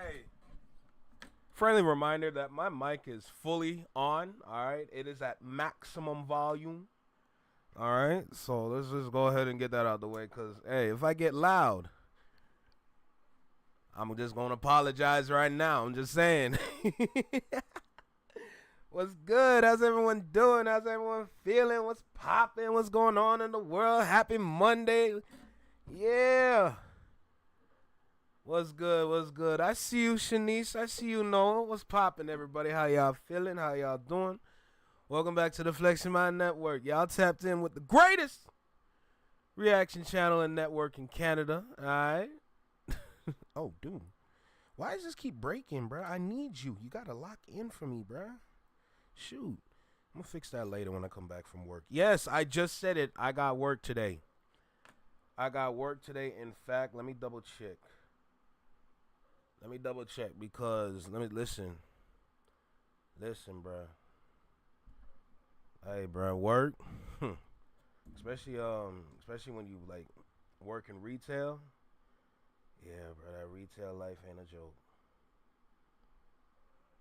Hey, friendly reminder that my mic is fully on. All right, it is at maximum volume. All right, so let's just go ahead and get that out the way. Cause hey, if I get loud, I'm just gonna apologize right now. I'm just saying. What's good? How's everyone doing? How's everyone feeling? What's popping? What's going on in the world? Happy Monday. Yeah. What's good? What's good? I see you, Shanice. I see you, Noah. What's popping, everybody? How y'all feeling? How y'all doing? Welcome back to the Flexing Mind Network. Y'all tapped in with the greatest reaction channel and network in Canada. All right. Oh, dude. Why does this keep breaking, bro? I need you. You got to lock in for me, bro. Shoot. I'm going to fix that later when I come back from work. Yes, I just said it. I got work today. In fact, let me double check. Because let me listen. Listen, bro. Hey, bro, work. especially when you like work in retail. Yeah, bro, that retail life ain't a joke.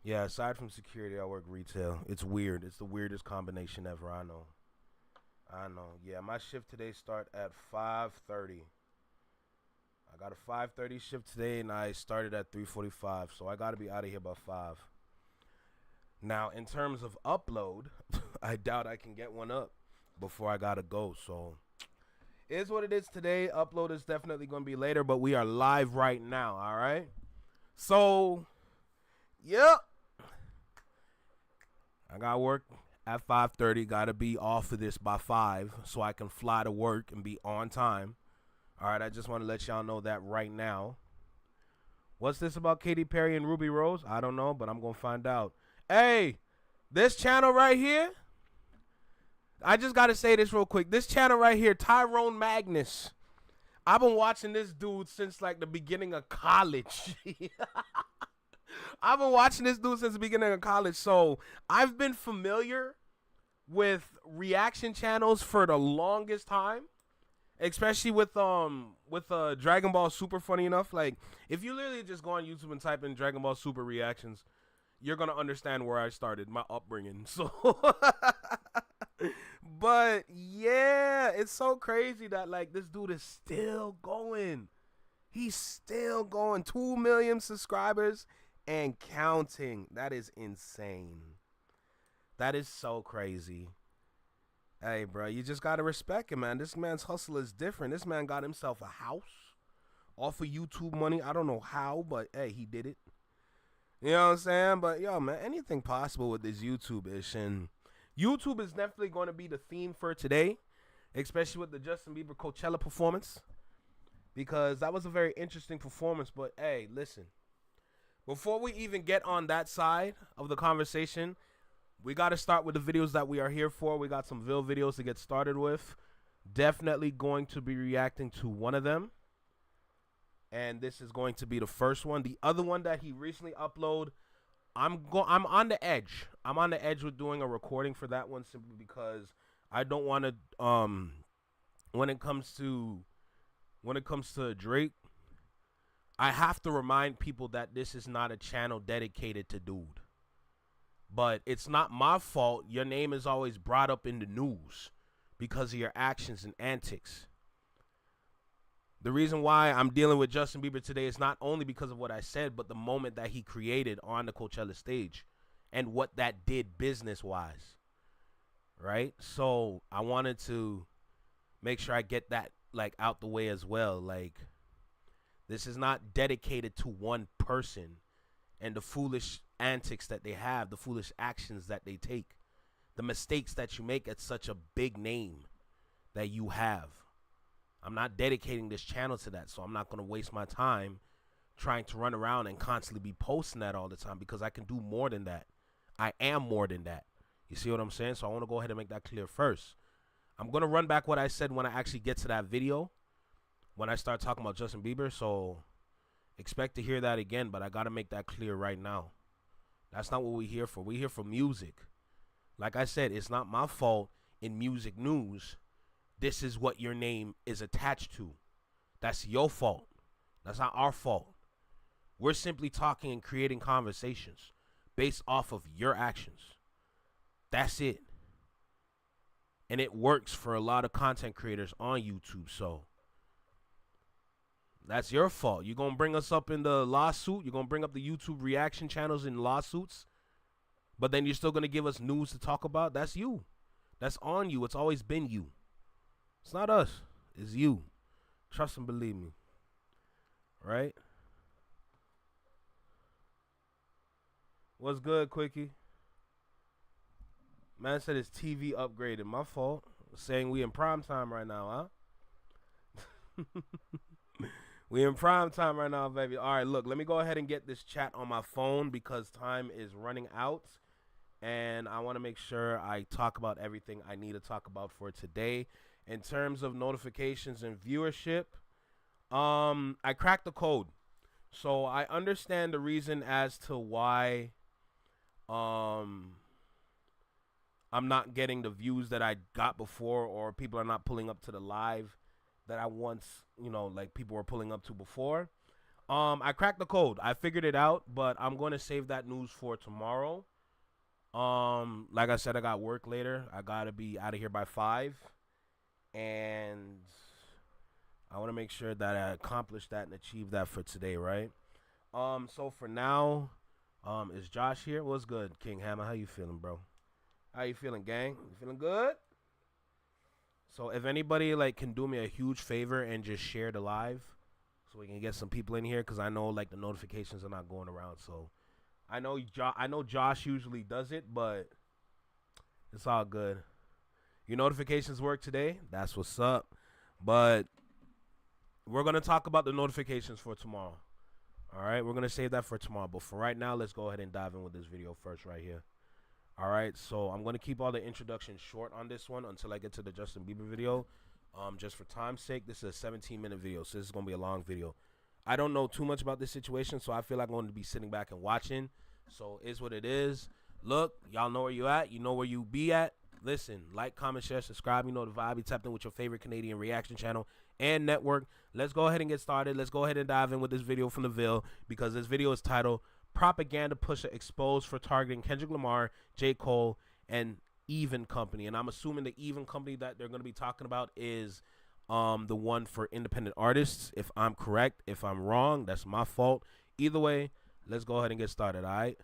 Yeah, aside from security, I work retail. It's weird. It's the weirdest combination ever. I know. Yeah, my shift today start at 5:30. I got a 5:30 shift today, and I started at 3:45, so I got to be out of here by 5. Now, in terms of upload, I doubt I can get one up before I got to go, so it is what it is today. Upload is definitely going to be later, but we are live right now, all right? So, yep. I got work at 5:30. Got to be off of this by 5 so I can fly to work and be on time. All right, I just want to let y'all know that right now. What's this about Katy Perry and Ruby Rose? I don't know, but I'm going to find out. Hey, this channel right here, I just got to say this real quick. This channel right here, Tyrone Magnus. I've been watching this dude since like the beginning of college. I've been watching this dude since the beginning of college. So I've been familiar with reaction channels for the longest time. Especially with Dragon Ball Super, funny enough. Like, if you literally just go on YouTube and type in Dragon Ball Super reactions, you're going to understand where I started, my upbringing. So, but, yeah, it's so crazy that, like, this dude is still going. He's still going. 2 million subscribers and counting. That is insane. That is so crazy. Hey, bro, you just got to respect him, man. This man's hustle is different. This man got himself a house off of YouTube money. I don't know how, but, hey, he did it. You know what I'm saying? But, yo, man, anything possible with this YouTube-ish. And YouTube is definitely going to be the theme for today, especially with the Justin Bieber Coachella performance, because that was a very interesting performance. But, hey, listen, before we even get on that side of the conversation, we got to start with the videos that we are here for. We got some Ville videos to get started with. Definitely going to be reacting to one of them. And this is going to be the first one. The other one that he recently uploaded, I'm on the edge. I'm on the edge with doing a recording for that one simply because I don't want to when it comes to Drake, I have to remind people that this is not a channel dedicated to dude. But it's not my fault your name is always brought up in the news because of your actions and antics. The reason why I'm dealing with Justin Bieber today is not only because of what I said, but the moment that he created on the Coachella stage and what that did business-wise, right? So I wanted to make sure I get that, like, out the way as well. Like, this is not dedicated to one person and the foolish antics that they have, the foolish actions that they take, the mistakes that you make at such a big name that you have. I'm not dedicating this channel to that, so I'm not going to waste my time trying to run around and constantly be posting that all the time because I can do more than that. I am more than that. You see what I'm saying? So I want to go ahead and make that clear first. I'm going to run back what I said when I actually get to that video, when I start talking about Justin Bieber, so expect to hear that again, but I got to make that clear right now. That's not what we're here for. We're here for music. Like I said, it's not my fault in music news. This is what your name is attached to. That's your fault. That's not our fault. We're simply talking and creating conversations based off of your actions. That's it. And it works for a lot of content creators on YouTube. So that's your fault. You're going to bring us up in the lawsuit. You're going to bring up the YouTube reaction channels in lawsuits. But then you're still going to give us news to talk about. That's you. That's on you. It's always been you. It's not us. It's you. Trust and believe me. Right? What's good, Quickie? Man said his TV upgraded. My fault. Saying we in prime time right now, huh? We in prime time right now, baby. All right, look. Let me go ahead and get this chat on my phone because time is running out. And I want to make sure I talk about everything I need to talk about for today. In terms of notifications and viewership, I cracked the code. So I understand the reason as to why I'm not getting the views that I got before, or people are not pulling up to the live that I once, like people were pulling up to before. I cracked the code. I figured it out, but I'm going to save that news for tomorrow. Like I said, I got work later. I got to be out of here by 5. And I want to make sure that I accomplish that and achieve that for today, right? So for now, is Josh here? What's good, King Hammer? How you feeling, bro? How you feeling, gang? You feeling good? So if anybody can do me a huge favor and just share the live so we can get some people in here, because I know the notifications are not going around. So I know Josh usually does it, but it's all good. Your notifications work today? That's what's up. But we're going to talk about the notifications for tomorrow. All right, we're going to save that for tomorrow. But for right now, let's go ahead and dive in with this video first right here. All right, so I'm going to keep all the introductions short on this one until I get to the Justin Bieber video. Just for time's sake, this is a 17-minute video, so this is going to be a long video. I don't know too much about this situation, so I feel like I'm going to be sitting back and watching. So it's what it is. Look, y'all know where you at. You know where you be at. Listen, like, comment, share, subscribe. You know the vibe. You tapped in with your favorite Canadian reaction channel and network. Let's go ahead and get started. Let's go ahead and dive in with this video from the Ville, because this video is titled Propaganda Pusher Exposed for Targeting Kendrick Lamar, J. Cole, and Even Company. And I'm assuming the Even Company that they're going to be talking about is the one for independent artists. If I'm correct, if I'm wrong, that's my fault. Either way, let's go ahead and get started, all right?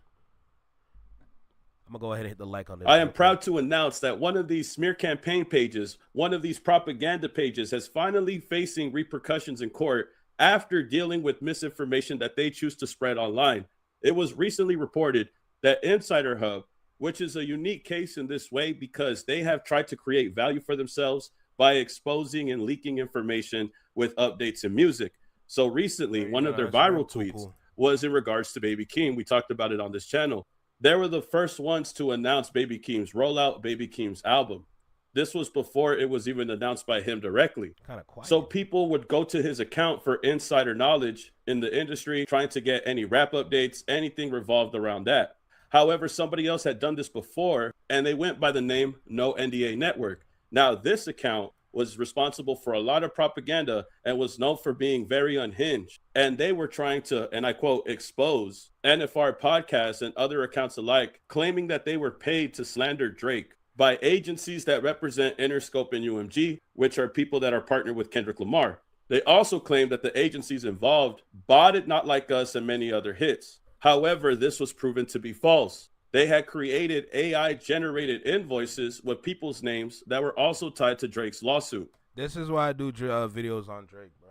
I'm going to go ahead and hit the like on this. I am proud to announce that one of these smear campaign pages, one of these propaganda pages, has finally facing repercussions in court after dealing with misinformation that they choose to spread online. It was recently reported that Insider Hub, which is a unique case in this way because they have tried to create value for themselves by exposing and leaking information with updates in music. So recently, one of their viral tweets was in regards to Baby Keem. We talked about it on this channel. They were the first ones to announce Baby Keem's rollout, Baby Keem's album. This was before it was even announced by him directly. Kind of quiet. So people would go to his account for insider knowledge in the industry, trying to get any rap updates, anything revolved around that. However, somebody else had done this before, and they went by the name No NDA Network. Now, this account was responsible for a lot of propaganda and was known for being very unhinged. And they were trying to, and I quote, expose NFR podcasts and other accounts alike, claiming that they were paid to slander Drake by agencies that represent Interscope and UMG, which are people that are partnered with Kendrick Lamar. They also claimed that the agencies involved bought It Not Like Us and many other hits. However, this was proven to be false. They had created AI-generated invoices with people's names that were also tied to Drake's lawsuit. This is why I do videos on Drake, bro.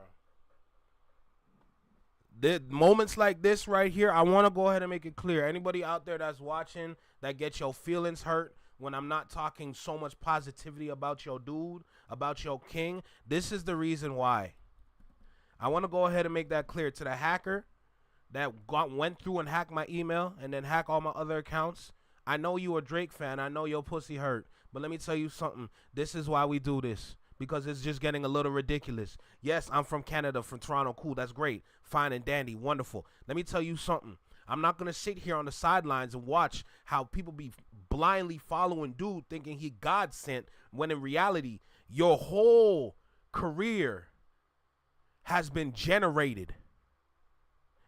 The moments like this right here, I want to go ahead and make it clear. Anybody out there that's watching that gets your feelings hurt when I'm not talking so much positivity about your dude, about your king, this is the reason why. I want to go ahead and make that clear to the hacker that went through and hacked my email and then hack all my other accounts. I know you a Drake fan. I know your pussy hurt. But let me tell you something. This is why we do this. Because it's just getting a little ridiculous. Yes, I'm from Canada, from Toronto. Cool, that's great. Fine and dandy, wonderful. Let me tell you something. I'm not going to sit here on the sidelines and watch how people be blindly following dude thinking he God sent, when in reality, your whole career has been generated.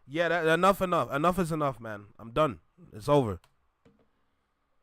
Yeah, enough. Enough is enough, man. I'm done. It's over.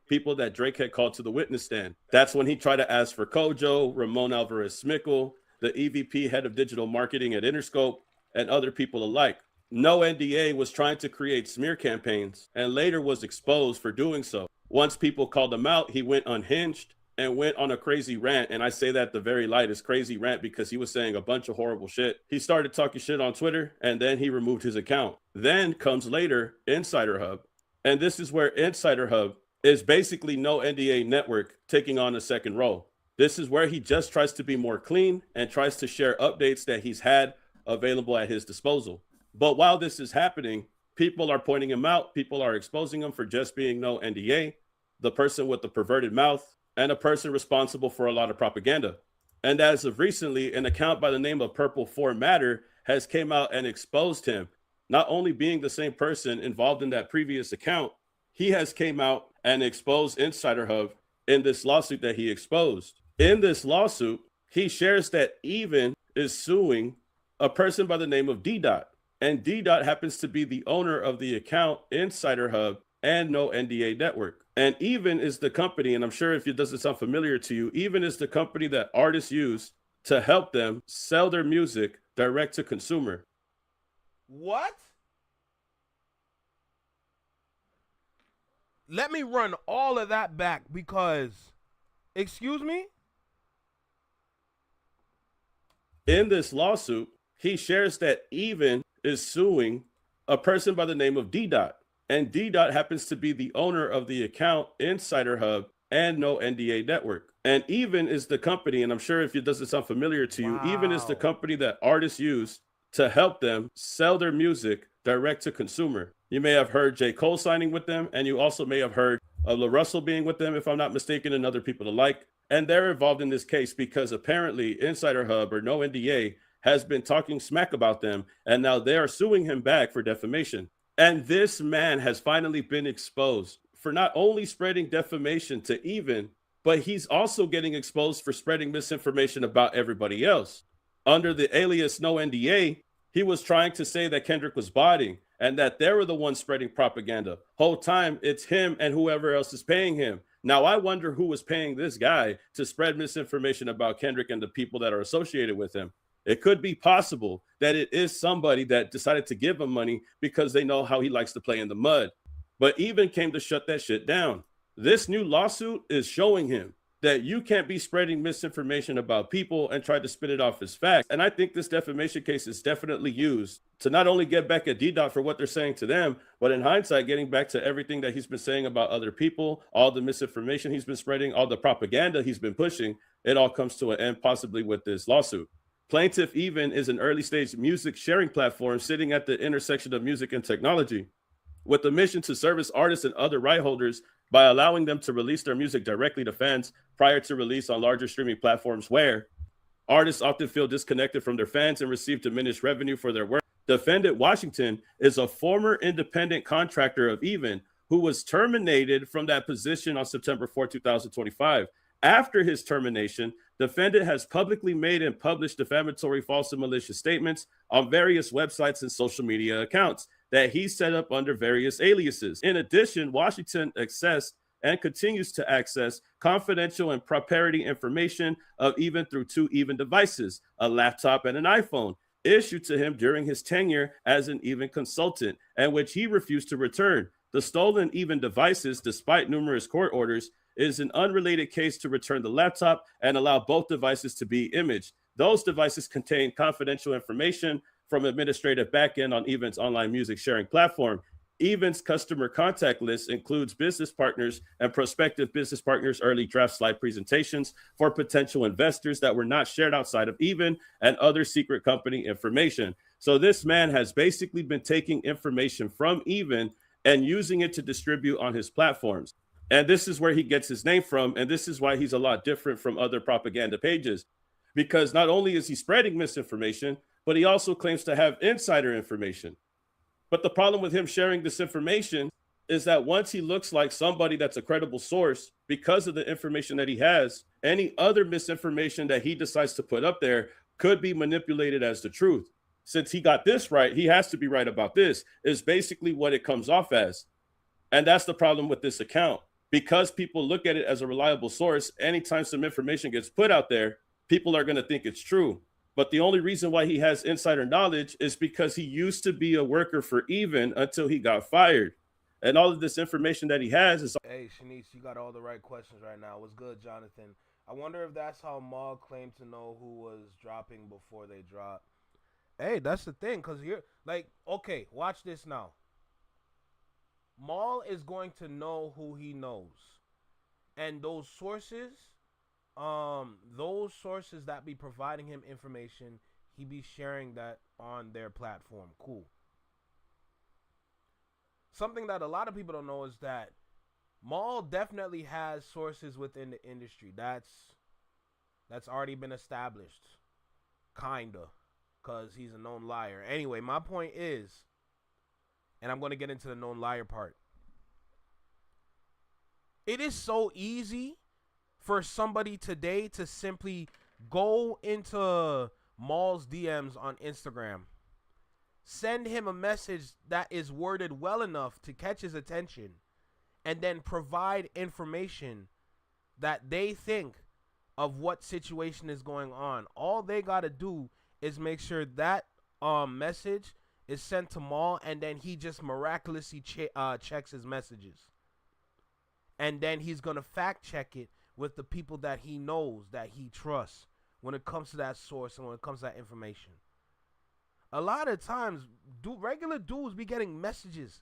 People that Drake had called to the witness stand. That's when he tried to ask for Kojo, Ramon Alvarez Smickle, the EVP head of digital marketing at Interscope, and other people alike. No NDA was trying to create smear campaigns and later was exposed for doing so. Once people called him out, he went unhinged and went on a crazy rant. And I say that the very lightest crazy rant because he was saying a bunch of horrible shit. He started talking shit on Twitter and then he removed his account. Then comes later Insider Hub. And this is where Insider Hub is basically no NDA network taking on a second role. This is where he just tries to be more clean and tries to share updates that he's had available at his disposal. But while this is happening, people are pointing him out. People are exposing him for just being no NDA, the person with the perverted mouth, and a person responsible for a lot of propaganda. And as of recently, an account by the name of Purple 4 Matter has came out and exposed him. Not only being the same person involved in that previous account, he has came out and exposed Insider Hub in this lawsuit that he exposed. In this lawsuit, he shares that Even is suing a person by the name of D-Dot. And D-Dot happens to be the owner of the account Insider Hub and No NDA Network. And Even is the company, and I'm sure if it doesn't sound familiar to you, Even is the company that artists use to help them sell their music direct to consumer. What? Let me run all of that back because, excuse me? In this lawsuit, he shares that Even is suing a person by the name of D-Dot. And D-Dot happens to be the owner of the account Insider Hub and No NDA Network. And Even is the company, and I'm sure if it doesn't sound familiar to you, Even is the company that artists use to help them sell their music direct to consumer. You may have heard J. Cole signing with them, and you also may have heard of La Russell being with them, if I'm not mistaken, and other people alike. And they're involved in this case because apparently Insider Hub or No NDA has been talking smack about them, and now they are suing him back for defamation. And this man has finally been exposed for not only spreading defamation to Even, but he's also getting exposed for spreading misinformation about everybody else. Under the alias No NDA, he was trying to say that Kendrick was botting and that they were the ones spreading propaganda. Whole time, it's him and whoever else is paying him. Now, I wonder who was paying this guy to spread misinformation about Kendrick and the people that are associated with him. It could be possible that it is somebody that decided to give him money because they know how he likes to play in the mud. But Even came to shut that shit down. This new lawsuit is showing him that you can't be spreading misinformation about people and try to spin it off as facts. And I think this defamation case is definitely used to not only get back at D-Dot for what they're saying to them, but in hindsight, getting back to everything that he's been saying about other people, all the misinformation he's been spreading, all the propaganda he's been pushing. It all comes to an end possibly with this lawsuit. Plaintiff Even is an early stage music sharing platform sitting at the intersection of music and technology with the mission to service artists and other right holders by allowing them to release their music directly to fans prior to release on larger streaming platforms where artists often feel disconnected from their fans and receive diminished revenue for their work. Defendant Washington is a former independent contractor of Even who was terminated from that position on September 4, 2025. After his termination, defendant has publicly made and published defamatory, false, and malicious statements on various websites and social media accounts that he set up under various aliases. In addition, Washington accessed and continues to access confidential and proprietary information of Even through two Even devices, a laptop and an iPhone, issued to him during his tenure as an Even consultant, and which he refused to return. The stolen Even devices, despite numerous court orders, is an unrelated case to return the laptop and allow both devices to be imaged. Those devices contain confidential information from administrative backend on Even's online music sharing platform. Even's customer contact list includes business partners and prospective business partners' early draft slide presentations for potential investors that were not shared outside of Even and other secret company information. So this man has basically been taking information from Even and using it to distribute on his platforms. And this is where he gets his name from. And this is why he's a lot different from other propaganda pages, because not only is he spreading misinformation, but he also claims to have insider information. But the problem with him sharing this information is that once he looks like somebody that's a credible source because of the information that he has, any other misinformation that he decides to put up there could be manipulated as the truth. since he got this right, he has to be right about this, is basically what it comes off as. And that's the problem with this account. Because people look at it as a reliable source, anytime some information gets put out there, people are going to think it's true. But the only reason why he has insider knowledge is because he used to be a worker for Even until he got fired. And all of this information that he has is. Hey, Shanice, you got all the right questions right now. What's good, Jonathan? I wonder if that's how Maul claimed to know who was dropping before they dropped. Hey, that's the thing, because you're like, okay, watch this now. Maul is going to know who he knows. And those sources that be providing him information, he be sharing that on their platform. Cool. Something that a lot of people don't know is that Maul definitely has sources within the industry. That's already been established. Kinda. Because he's a known liar. Anyway, my point is, and I'm going to get into the known liar part. It is so easy for somebody today to simply go into Maul's DMs on Instagram, send him a message that is worded well enough to catch his attention, and then provide information that they think of what situation is going on. All they got to do is make sure that message is sent to Maul, and then he just miraculously checks his messages. And then he's going to fact check it with the people that he knows, that he trusts, when it comes to that source and when it comes to that information. A lot of times, regular dudes be getting messages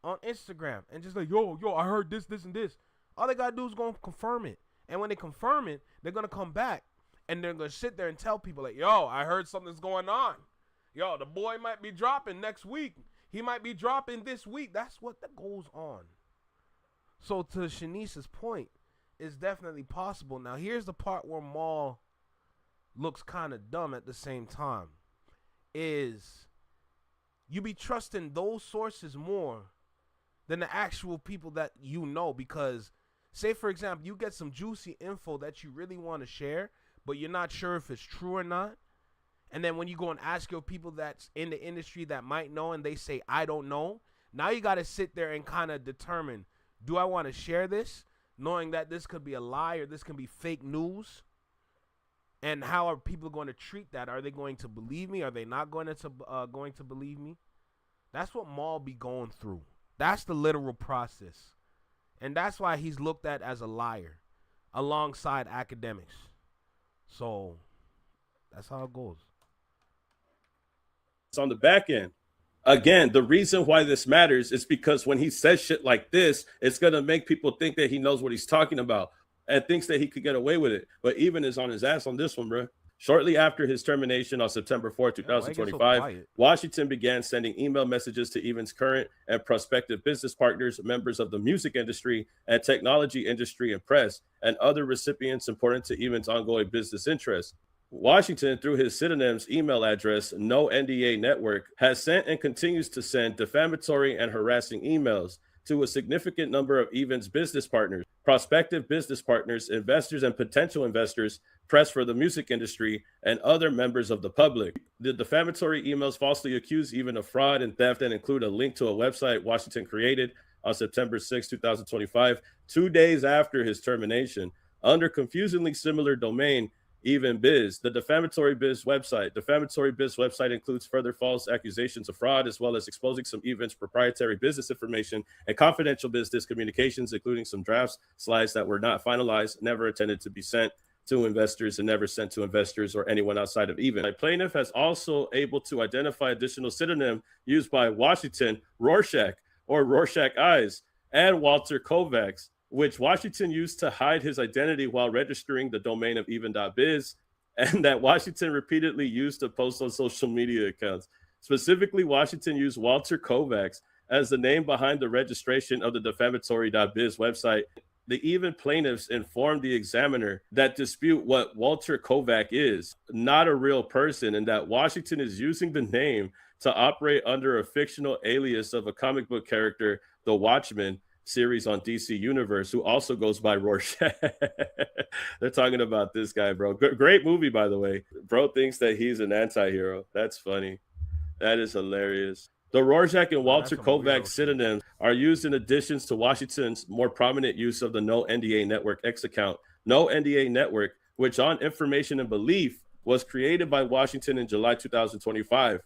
on Instagram and just like, yo, I heard this, and this. All they got to do is go and confirm it. And when they confirm it, they're going to come back and they're going to sit there and tell people like, yo, I heard something's going on. Yo, the boy might be dropping next week. He might be dropping this week. That's what that goes on. So to Shanice's point, it's definitely possible. Now, here's the part where Maul looks kind of dumb at the same time. Is you be trusting those sources more than the actual people that you know. Because, say, for example, you get some juicy info that you really want to share, but you're not sure if it's true or not. And then when you go and ask your people that's in the industry that might know and they say, I don't know, now you got to sit there and kind of determine, do I want to share this, knowing that this could be a lie or this can be fake news? And how are people going to treat that? Are they going to believe me? Are they not going to believe me? That's what Maul be going through. That's the literal process. And that's why he's looked at as a liar alongside academics. So that's how it goes. It's on the back end. Again, the reason why this matters is because when he says shit like this, it's going to make people think that he knows what he's talking about and thinks that he could get away with it. But Even is on his ass on this one, bro. Shortly after his termination on September 4th, 2025, Washington began sending email messages to Even's current and prospective business partners, members of the music industry and technology industry and press, and other recipients important to Even's ongoing business interests. Washington, through his pseudonym's email address, No NDA Network, has sent and continues to send defamatory and harassing emails to a significant number of Even's business partners, prospective business partners, investors, and potential investors, press for the music industry, and other members of the public. The defamatory emails falsely accuse Even of fraud and theft and include a link to a website Washington created on September 6, 2025, 2 days after his termination, under confusingly similar domain, Even Biz. The Defamatory Biz website. Defamatory Biz website includes further false accusations of fraud, as well as exposing some Even's proprietary business information and confidential business communications, including some drafts, slides that were not finalized, never intended to be sent to investors and never sent to investors or anyone outside of Even. The plaintiff has also able to identify additional pseudonym used by Washington, Rorschach or Rorschach Eyes, and Walter Kovacs, which Washington used to hide his identity while registering the domain of even.biz, and that Washington repeatedly used to post on social media accounts. Specifically, Washington used Walter Kovacs as the name behind the registration of the defamatory.biz website. The Even plaintiffs informed the Examiner that dispute what Walter Kovac is, not a real person, and that Washington is using the name to operate under a fictional alias of a comic book character, the Watchmen, series on DC Universe, who also goes by Rorschach. They're talking about this guy, bro. Great movie, by the way. Bro thinks that he's an anti-hero. That's funny. That is hilarious. The Rorschach and Nah, Walter that's some Kovac weirdo shit. synonyms are used in additions to Washington's more prominent use of the No NDA Network X account. No NDA Network, which on information and belief was created by Washington in July 2025.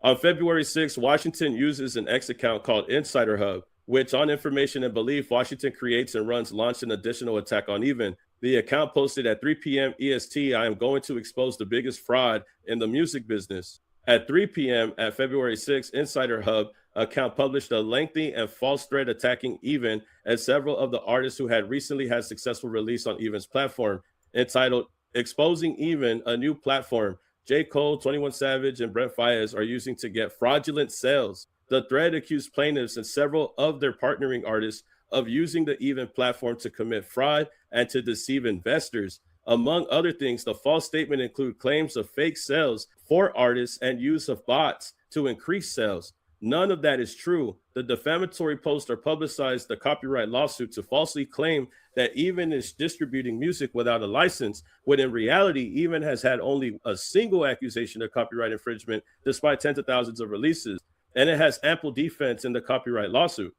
On February 6th, Washington uses an X account called Insider Hub, which on information and belief Washington creates and runs launched an additional attack on Even. The account posted at 3 p.m. EST, I am going to expose the biggest fraud in the music business. At 3 p.m. at February 6th, Insider Hub account published a lengthy and false thread attacking Even and several of the artists who had recently had successful release on Even's platform, entitled Exposing Even, a new platform J. Cole, 21 Savage, and Brent Faiyaz are using to get fraudulent sales. The thread accused plaintiffs and several of their partnering artists of using the Even platform to commit fraud and to deceive investors. Among other things, the false statement include claims of fake sales for artists and use of bots to increase sales. None of that is true. The defamatory poster publicized the copyright lawsuit to falsely claim that Even is distributing music without a license, when in reality, Even has had only a single accusation of copyright infringement despite tens of thousands of releases, and it has ample defense in the copyright lawsuit.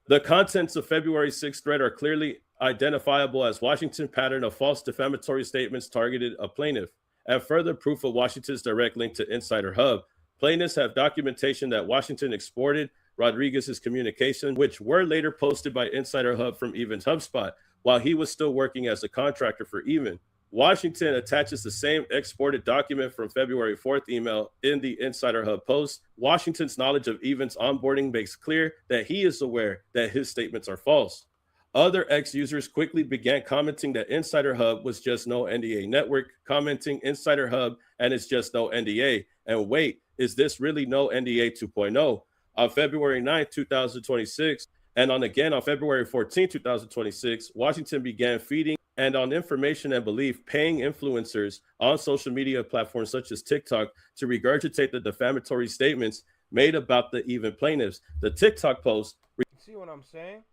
The contents of February 6th thread are clearly identifiable as Washington pattern of false defamatory statements targeted a plaintiff, and further proof of Washington's direct link to Insider Hub. Plaintiffs have documentation that Washington exported Rodriguez's communication, which were later posted by Insider Hub from Even's HubSpot, while he was still working as a contractor for Even. Washington attaches the same exported document from February 4th email in the Insider Hub post. Washington's knowledge of Even's onboarding makes clear that he is aware that his statements are false. Other X users quickly began commenting that Insider Hub was just no NDA network, commenting Insider Hub and it's just no NDA. And wait, is this really no NDA 2.0? On February 9th, 2026, and on February 14th, 2026, Washington began feeding and on information and belief, paying influencers on social media platforms such as TikTok to regurgitate the defamatory statements made about the Even plaintiffs. The TikTok post. See what I'm saying?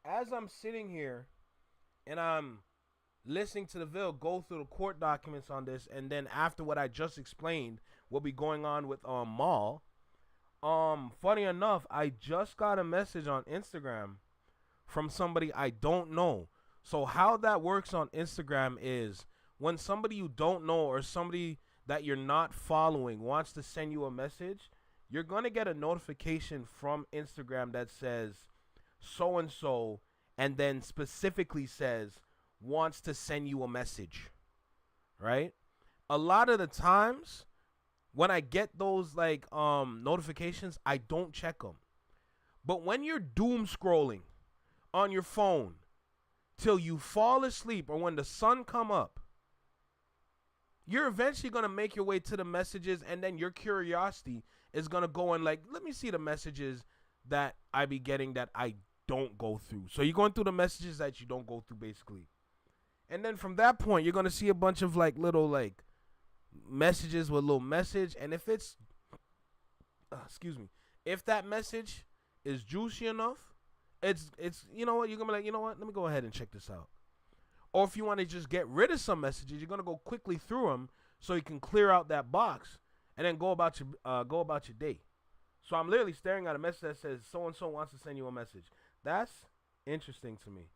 As I'm sitting here and I'm listening to the Ville go through the court documents on this, and then after what I just explained, what be going on with Maul. Funny enough, I just got a message on Instagram from somebody I don't know. So how that works on Instagram is when somebody you don't know or somebody that you're not following wants to send you a message, you're going to get a notification from Instagram that says so-and-so, and then specifically says wants to send you a message, right? A lot of the times when I get those like notifications, I don't check them. But when you're doom scrolling on your phone till you fall asleep or when the sun come up, you're eventually going to make your way to the messages, and then your curiosity is going to go and like, let me see the messages that I be getting that I don't go through. So you're going through the messages that you don't go through, basically. And then from that point, you're going to see a bunch of like little like messages with a little message. And if it's, if that message is juicy enough, it's you know what, you're going to be like, you know what, let me go ahead and check this out. Or if you want to just get rid of some messages, you're going to go quickly through them so you can clear out that box and then go about your day. So I'm literally staring at a message that says so-and-so wants to send you a message. That's interesting to me.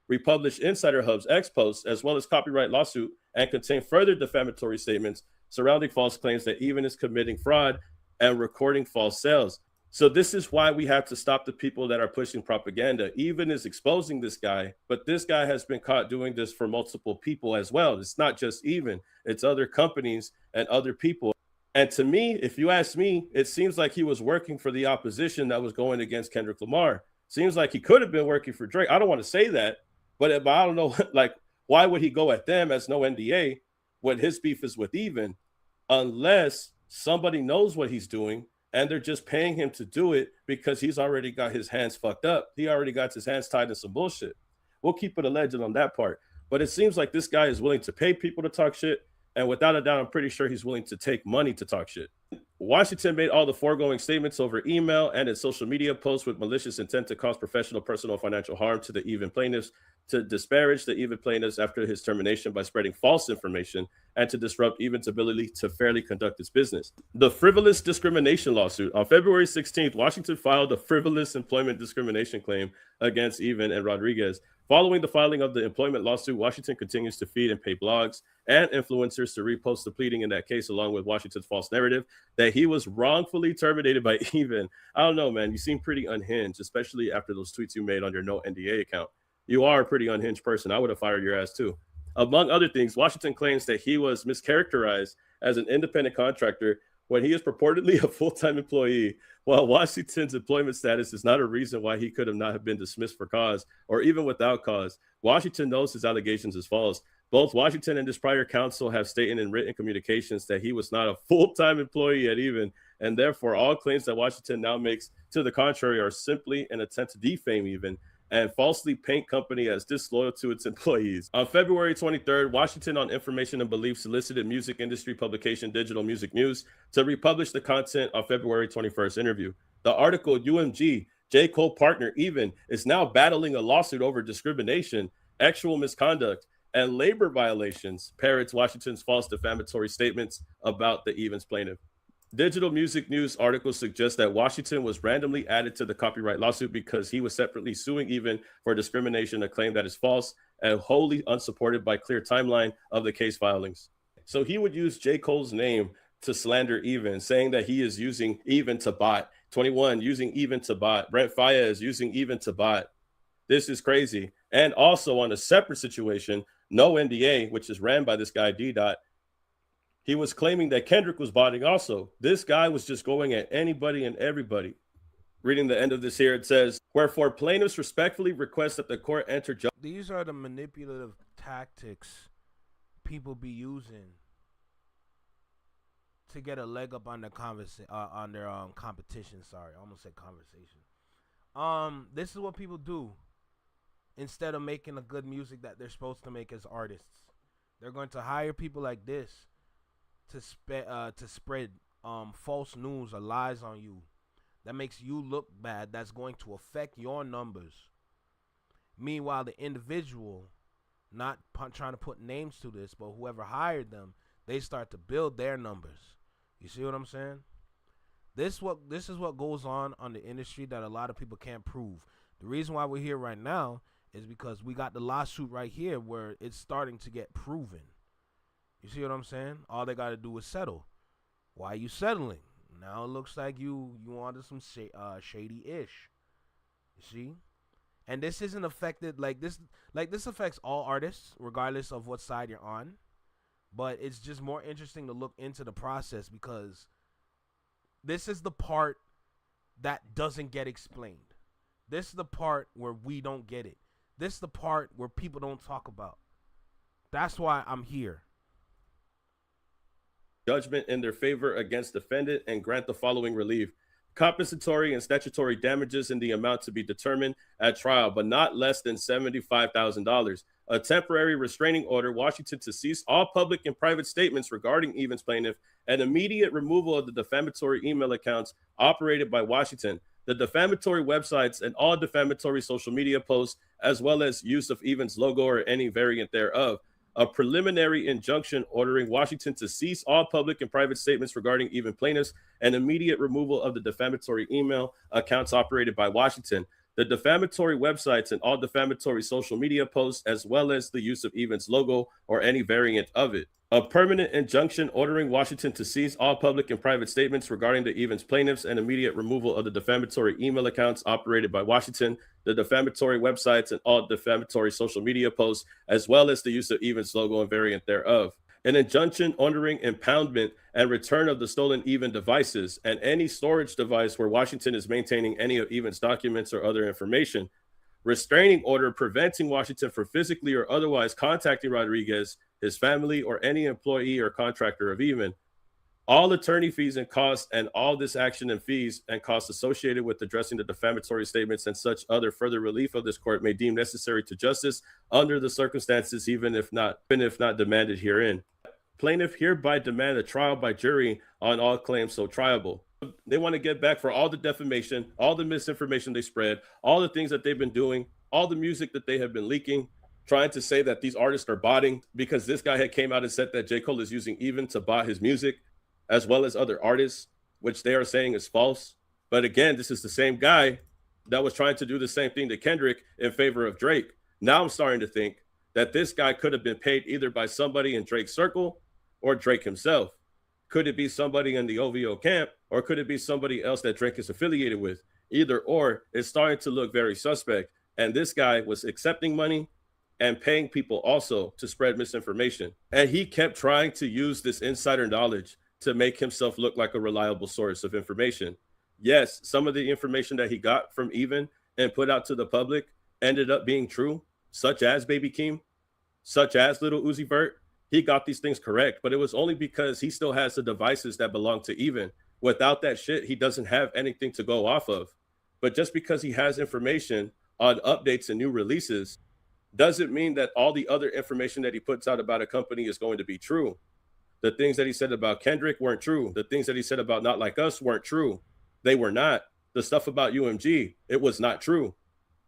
Republished Insider Hub's X post, as well as copyright lawsuit, and contain further defamatory statements surrounding false claims that Even is committing fraud and recording false sales. So this is why we have to stop the people that are pushing propaganda. Even is exposing this guy, but this guy has been caught doing this for multiple people as well. It's not just Even, it's other companies and other people. And to me, if you ask me, it seems like he was working for the opposition that was going against Kendrick Lamar. Seems like he could have been working for Drake. I don't want to say that, but I don't know, like, why would he go at them as no NDA when his beef is with Even, unless somebody knows what he's doing and they're just paying him to do it because he's already got his hands fucked up. He already got his hands tied in some bullshit. We'll keep it alleged on that part. But it seems like this guy is willing to pay people to talk shit. And without a doubt, I'm pretty sure he's willing to take money to talk shit. Washington made all the foregoing statements over email and in social media posts with malicious intent to cause professional, personal, or financial harm to the even plaintiffs, to disparage the even plaintiffs after his termination by spreading false information, and to disrupt Even's ability to fairly conduct its business. The frivolous discrimination lawsuit. On February 16th, Washington filed a frivolous employment discrimination claim against Even and Rodriguez. Following the filing of the employment lawsuit, Washington continues to feed and pay blogs and influencers to repost the pleading in that case, along with Washington's false narrative that he was wrongfully terminated by Even. I don't know, man. You seem pretty unhinged, especially after those tweets you made on your no NDA account. You are a pretty unhinged person. I would have fired your ass too. Among other things, Washington claims that he was mischaracterized as an independent contractor when he is purportedly a full-time employee. While Washington's employment status is not a reason why he could have not have been dismissed for cause or even without cause, Washington knows his allegations is false. Both Washington and his prior counsel have stated in written communications that he was not a full-time employee at Even, and therefore all claims that Washington now makes to the contrary are simply an attempt to defame Even and falsely paint company as disloyal to its employees. On February 23rd, Washington on Information and Belief solicited music industry publication Digital Music News to republish the content on February 21st interview. The article, UMG, J. Cole partner Even, is now battling a lawsuit over discrimination, actual misconduct, and labor violations, parrots Washington's false defamatory statements about the Even's plaintiff. Digital Music News article suggests that Washington was randomly added to the copyright lawsuit because he was separately suing Even for discrimination, a claim that is false and wholly unsupported by clear timeline of the case filings. So he would use J. Cole's name to slander Even, saying that he is using Even to bot. 21 using Even to bot. Brent Faiyaz using Even to bot. This is crazy. And also on a separate situation, no NDA, which is ran by this guy D. Dot, he was claiming that Kendrick was botting also. This guy was just going at anybody and everybody. Reading the end of this here, it says, wherefore plaintiffs respectfully request that the court enter judgment. These are the manipulative tactics people be using to get a leg up on their competition. Sorry, I almost said conversation. This is what people do. Instead of making the good music that they're supposed to make as artists, they're going to hire people like this to spread false news or lies on you that makes you look bad, that's going to affect your numbers. Meanwhile, the individual, not trying to put names to this, but whoever hired them, they start to build their numbers. You see what I'm saying? This is what goes on the industry that a lot of people can't prove. The reason why we're here right now is because we got the lawsuit right here where it's starting to get proven. You see what I'm saying? All they got to do is settle. Why are you settling? Now it looks like you wanted some shady-ish. You see? And this isn't affected like this affects all artists regardless of what side you're on. But it's just more interesting to look into the process because this is the part that doesn't get explained. This is the part where we don't get it. This is the part where people don't talk about. That's why I'm here. Judgment in their favor against defendant and grant the following relief: compensatory and statutory damages in the amount to be determined at trial, but not less than $75,000. A temporary restraining order, Washington to cease all public and private statements regarding Even's plaintiff, and immediate removal of the defamatory email accounts operated by Washington, the defamatory websites, and all defamatory social media posts, as well as use of Even's logo or any variant thereof. A preliminary injunction ordering Washington to cease all public and private statements regarding Even plaintiffs and immediate removal of the defamatory email accounts operated by Washington, the defamatory websites, and all defamatory social media posts, as well as the use of Even's logo or any variant of it. A permanent injunction ordering Washington to cease all public and private statements regarding the Even's plaintiffs and immediate removal of the defamatory email accounts operated by Washington, the defamatory websites, and all defamatory social media posts, as well as the use of Even's logo and variant thereof. An injunction ordering impoundment and return of the stolen Even devices and any storage device where Washington is maintaining any of Even's documents or other information. Restraining order preventing Washington from physically or otherwise contacting Rodriguez, his family, or any employee or contractor of Even. All attorney fees and costs and all this action and fees and costs associated with addressing the defamatory statements and such other further relief of this court may deem necessary to justice under the circumstances, even if not demanded herein. Plaintiff hereby demand a trial by jury on all claims so triable. They want to get back for all the defamation, all the misinformation they spread, all the things that they've been doing, all the music that they have been leaking, trying to say that these artists are botting because this guy had came out and said that J. Cole is using Even to bot his music, as well as other artists, which they are saying is false. But again, this is the same guy that was trying to do the same thing to Kendrick in favor of Drake. Now I'm starting to think that this guy could have been paid either by somebody in Drake's circle or Drake himself. Could it be somebody in the OVO camp, or could it be somebody else that Drake is affiliated with? Either or, it's starting to look very suspect. And this guy was accepting money and paying people also to spread misinformation. And he kept trying to use this insider knowledge to make himself look like a reliable source of information. Yes, some of the information that he got from Even and put out to the public ended up being true, such as Baby Keem, such as Little Uzi Vert. He got these things correct, but it was only because he still has the devices that belong to Even. Without that shit, he doesn't have anything to go off of. But just because he has information on updates and new releases doesn't mean that all the other information that he puts out about a company is going to be true. The things that he said about Kendrick weren't true. The things that he said about Not Like Us weren't true. They were not. The stuff about UMG, it was not true.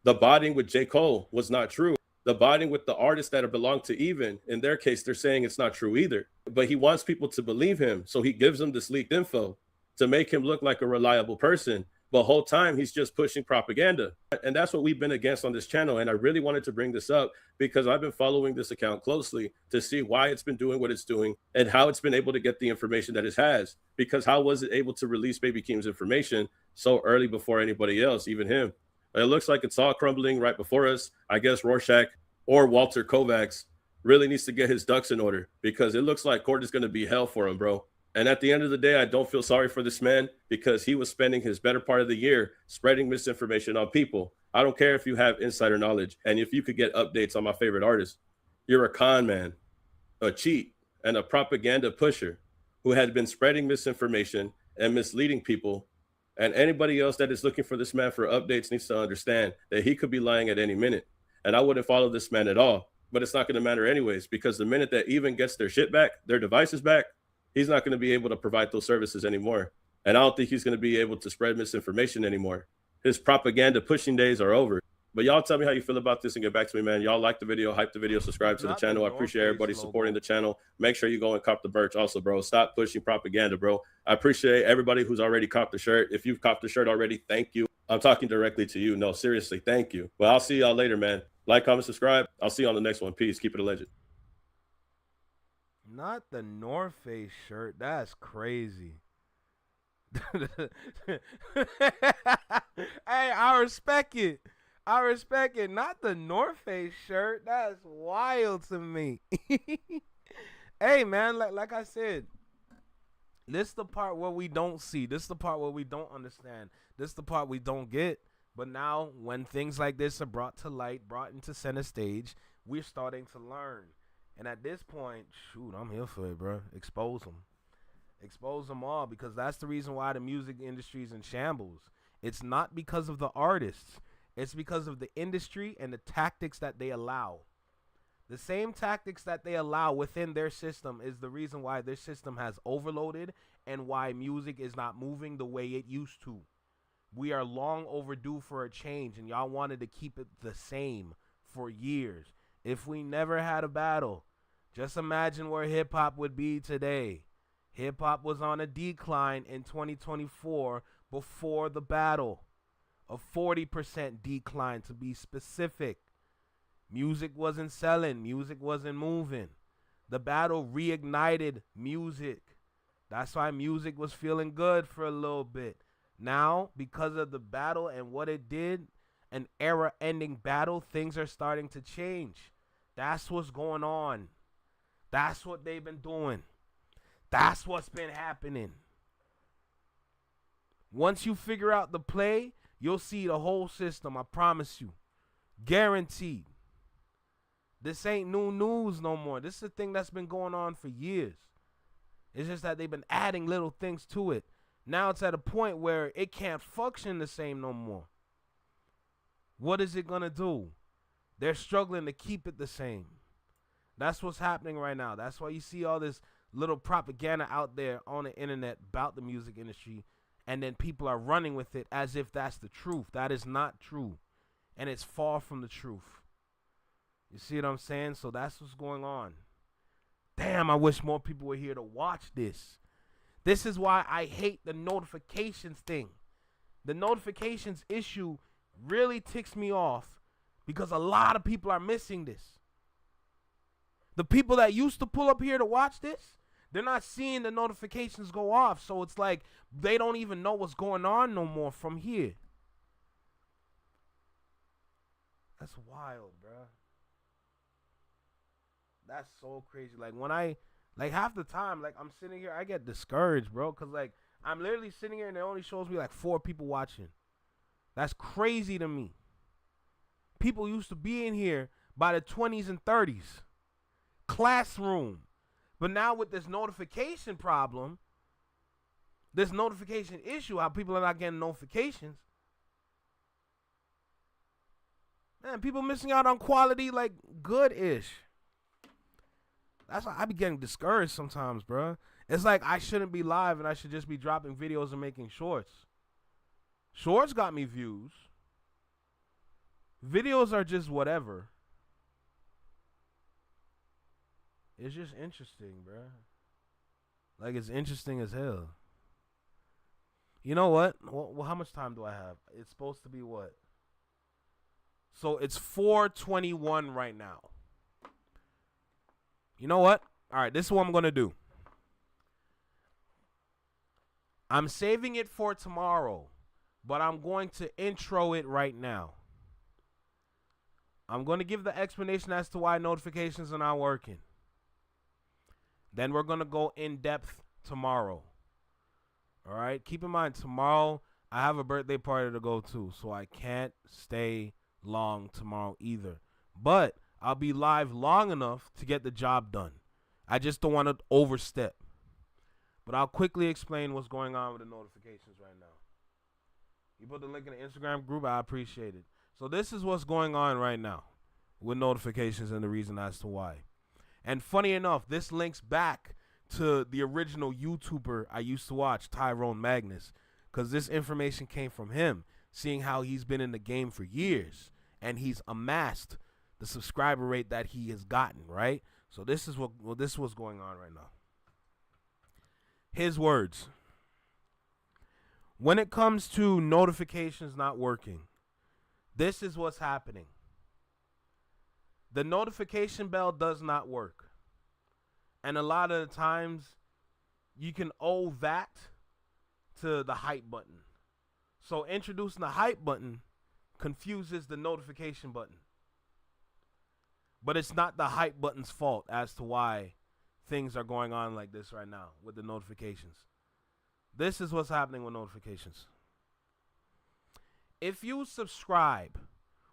The botting with J. Cole was not true. The botting with the artists that belong to Even, in their case, they're saying it's not true either. But he wants people to believe him, so he gives them this leaked info to make him look like a reliable person. But the whole time, he's just pushing propaganda. And that's what we've been against on this channel. And I really wanted to bring this up because I've been following this account closely to see why it's been doing what it's doing and how it's been able to get the information that it has. Because how was it able to release Baby Keem's information so early before anybody else, even him? It looks like it's all crumbling right before us. I guess Rorschach or Walter Kovacs really needs to get his ducks in order because it looks like court is going to be hell for him, bro. And at the end of the day, I don't feel sorry for this man because he was spending his better part of the year spreading misinformation on people. I don't care if you have insider knowledge and if you could get updates on my favorite artist. You're a con man, a cheat, and a propaganda pusher who had been spreading misinformation and misleading people. And anybody else that is looking for this man for updates needs to understand that he could be lying at any minute. And I wouldn't follow this man at all. But it's not going to matter anyways, because the minute that Even gets their shit back, their devices back, he's not going to be able to provide those services anymore. And I don't think he's going to be able to spread misinformation anymore. His propaganda pushing days are over. But y'all tell me how you feel about this and get back to me, man. Y'all like the video, hype the video, subscribe to the channel. I appreciate everybody supporting the channel. Make sure you go and cop the merch also, bro. Stop pushing propaganda, bro. I appreciate everybody who's already copped the shirt. If you've copped the shirt already, thank you. I'm talking directly to you. No, seriously, thank you. Well, I'll see y'all later, man. Like, comment, subscribe. I'll see you on the next one. Peace. Keep it a legend. Not the North Face shirt. That's crazy. Hey, I respect it. I respect it. Not the North Face shirt. That's wild to me. Hey, man, like I said, this is the part where we don't see. This is the part where we don't understand. This is the part we don't get. But now, when things like this are brought to light, brought into center stage, we're starting to learn. And at this point, shoot, I'm here for it, bro. Expose them. Expose them all, because that's the reason why the music industry is in shambles. It's not because of the artists. It's because of the industry and the tactics that they allow. The same tactics that they allow within their system is the reason why their system has overloaded and why music is not moving the way it used to. We are long overdue for a change, and y'all wanted to keep it the same for years. If we never had a battle, just imagine where hip-hop would be today. Hip-hop was on a decline in 2024 before the battle. A 40% decline, to be specific. Music wasn't selling. Music wasn't moving. The battle reignited music. That's why music was feeling good for a little bit. Now, because of the battle and what it did, an era-ending battle, things are starting to change. That's what's going on. That's what they've been doing. That's what's been happening. Once you figure out the play, you'll see the whole system, I promise you. Guaranteed. This ain't new news no more. This is a thing that's been going on for years. It's just that they've been adding little things to it. Now it's at a point where it can't function the same no more. What is it going to do? They're struggling to keep it the same. That's what's happening right now. That's why you see all this little propaganda out there on the internet about the music industry, and then people are running with it as if that's the truth. That is not true, and it's far from the truth. You see what I'm saying? So that's what's going on. Damn, I wish more people were here to watch this. This is why I hate the notifications thing. The notifications issue really ticks me off because a lot of people are missing this. The people that used to pull up here to watch this, they're not seeing the notifications go off. So it's like they don't even know what's going on no more from here. That's wild, bruh. That's so crazy. Like when half the time, like I'm sitting here, I get discouraged, bro. Cause like I'm literally sitting here and it only shows me like 4 people watching. That's crazy to me. People used to be in here by the 20s and 30s. Classroom. But now with this notification problem, this notification issue, how people are not getting notifications. Man, people missing out on quality, like good-ish. That's why I be getting discouraged sometimes, bro. It's like I shouldn't be live and I should just be dropping videos and making shorts. Shorts got me views. Videos are just whatever. It's just interesting, bro. Like, it's interesting as hell. You know what? Well, how much time do I have? It's supposed to be what? So it's 4:21 right now. You know what? All right, this is what I'm going to do. I'm saving it for tomorrow, but I'm going to intro it right now. I'm going to give the explanation as to why notifications are not working. Then we're going to go in depth tomorrow. All right? Keep in mind, tomorrow I have a birthday party to go to, so I can't stay long tomorrow either. But I'll be live long enough to get the job done. I just don't want to overstep. But I'll quickly explain what's going on with the notifications right now. You put the link in the Instagram group, I appreciate it. So this is what's going on right now with notifications and the reason as to why. And funny enough, this links back to the original YouTuber I used to watch, Tyrone Magnus, because this information came from him, seeing how he's been in the game for years and he's amassed the subscriber rate that he has gotten, right? So this is what's going on right now. His words. When it comes to notifications not working, this is what's happening. The notification bell does not work. And a lot of the times, you can owe that to the hype button. So introducing the hype button confuses the notification button. But it's not the hype button's fault as to why things are going on like this right now with the notifications. This is what's happening with notifications. If you subscribe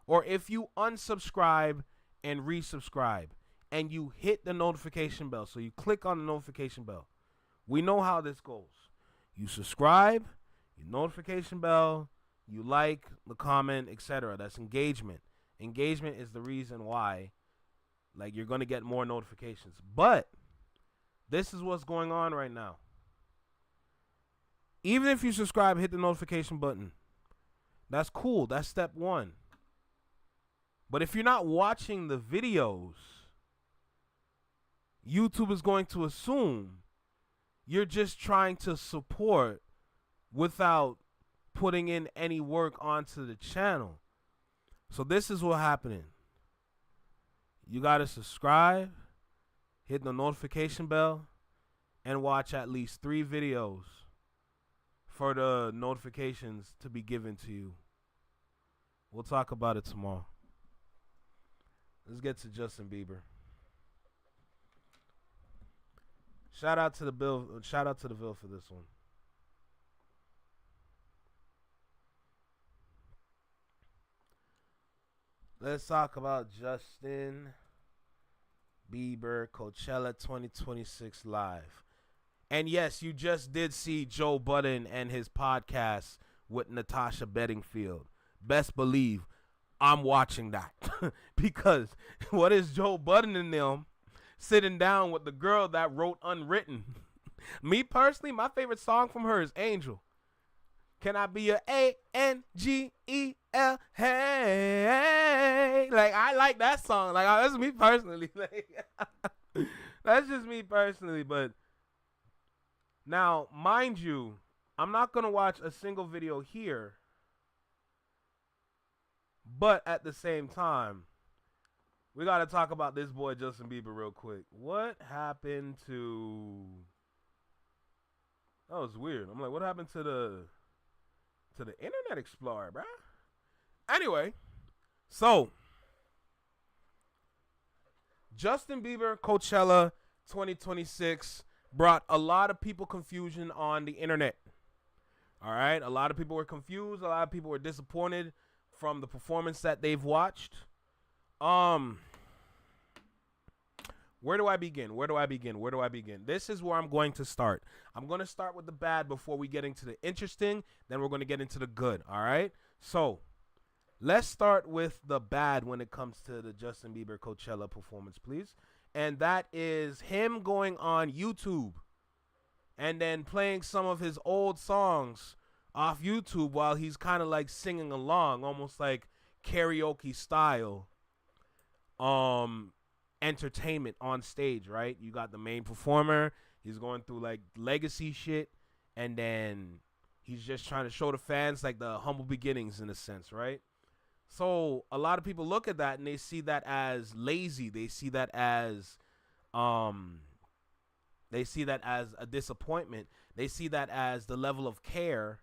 or if you unsubscribe and resubscribe and you hit the notification bell, so you click on the notification bell, we know how this goes. You subscribe, you notification bell, you like the comment, etc. That's engagement. Engagement is the reason why, like, you're going to get more notifications. But this is what's going on right now. Even if you subscribe, hit the notification button. That's cool. That's step one. But if you're not watching the videos, YouTube is going to assume you're just trying to support without putting in any work onto the channel. So this is what's happening. You got to subscribe, hit the notification bell, and watch at least 3 videos for the notifications to be given to you. We'll talk about it tomorrow. Let's get to Justin Bieber. Shout out to the Bill. Shout out to the Bill for this one. Let's talk about Justin Bieber Coachella 2026 live. And yes, you just did see Joe Budden and his podcast with Natasha Bedingfield. Best believe I'm watching that. Because what is Joe Budden and them sitting down with the girl that wrote Unwritten. Me personally, my favorite song from her is Angel. Can I be a Angel? Hey, like I like that song. Like that's me personally. Like, that's just me personally. But now, mind you, I'm not gonna watch a single video here. But at the same time, we gotta talk about this boy Justin Bieber real quick. What happened to? That was weird. I'm like, what happened to the Internet Explorer, bruh? Anyway, so Justin Bieber Coachella 2026 brought a lot of people confusion on the internet. All right, a lot of people were confused. A lot of people were disappointed from the performance that they've watched. Where do I begin? This is where I'm going to start. I'm going to start with the bad before we get into the interesting. Then we're going to get into the good. All right. So let's start with the bad when it comes to the Justin Bieber Coachella performance, please. And that is him going on YouTube and then playing some of his old songs off YouTube while he's kind of like singing along, almost like karaoke style. Entertainment on stage, right? You got the main performer, he's going through like legacy shit, and then he's just trying to show the fans like the humble beginnings in a sense, right? So a lot of people look at that and they see that as lazy. They see that as a disappointment. They see that as the level of care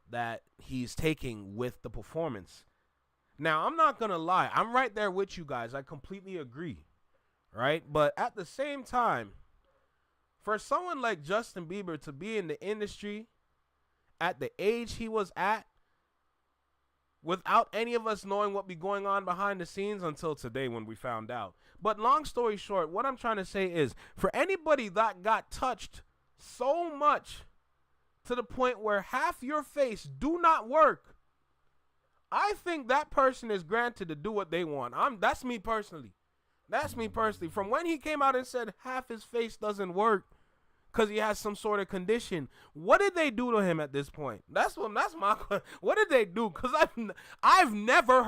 that he's taking with the performance. Now, I'm not gonna lie, I'm right there with you guys. I completely agree. Right? But at the same time, for someone like Justin Bieber to be in the industry at the age he was at, without any of us knowing what be going on behind the scenes until today when we found out. But long story short, what I'm trying to say is, for anybody that got touched so much to the point where half your face do not work, I think that person is granted to do what they want. That's me personally. From when he came out and said half his face doesn't work because he has some sort of condition, what did they do to him at this point? That's my question. What did they do? Because I've never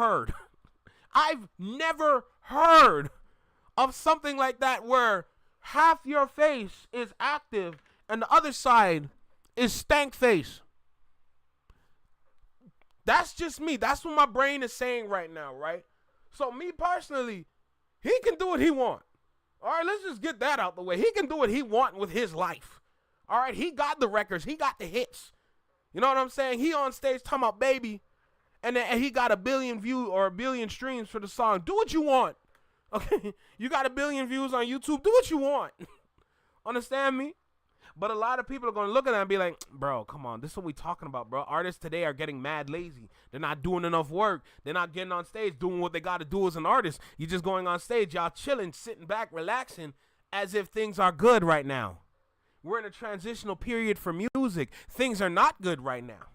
heard of something like that where half your face is active and the other side is stank face. That's just me. That's what my brain is saying right now, right? So me personally, he can do what he want. All right, let's just get that out the way. He can do what he want with his life. All right, he got the records. He got the hits. You know what I'm saying? He on stage talking about Baby, and he got 1 billion views or 1 billion streams for the song. Do what you want. Okay? You got 1 billion views on YouTube. Do what you want. Understand me? But a lot of people are going to look at that and be like, bro, come on. This is what we talking about, bro. Artists today are getting mad lazy. They're not doing enough work. They're not getting on stage doing what they got to do as an artist. You're just going on stage. Y'all chilling, sitting back, relaxing as if things are good right now. We're in a transitional period for music. Things are not good right now.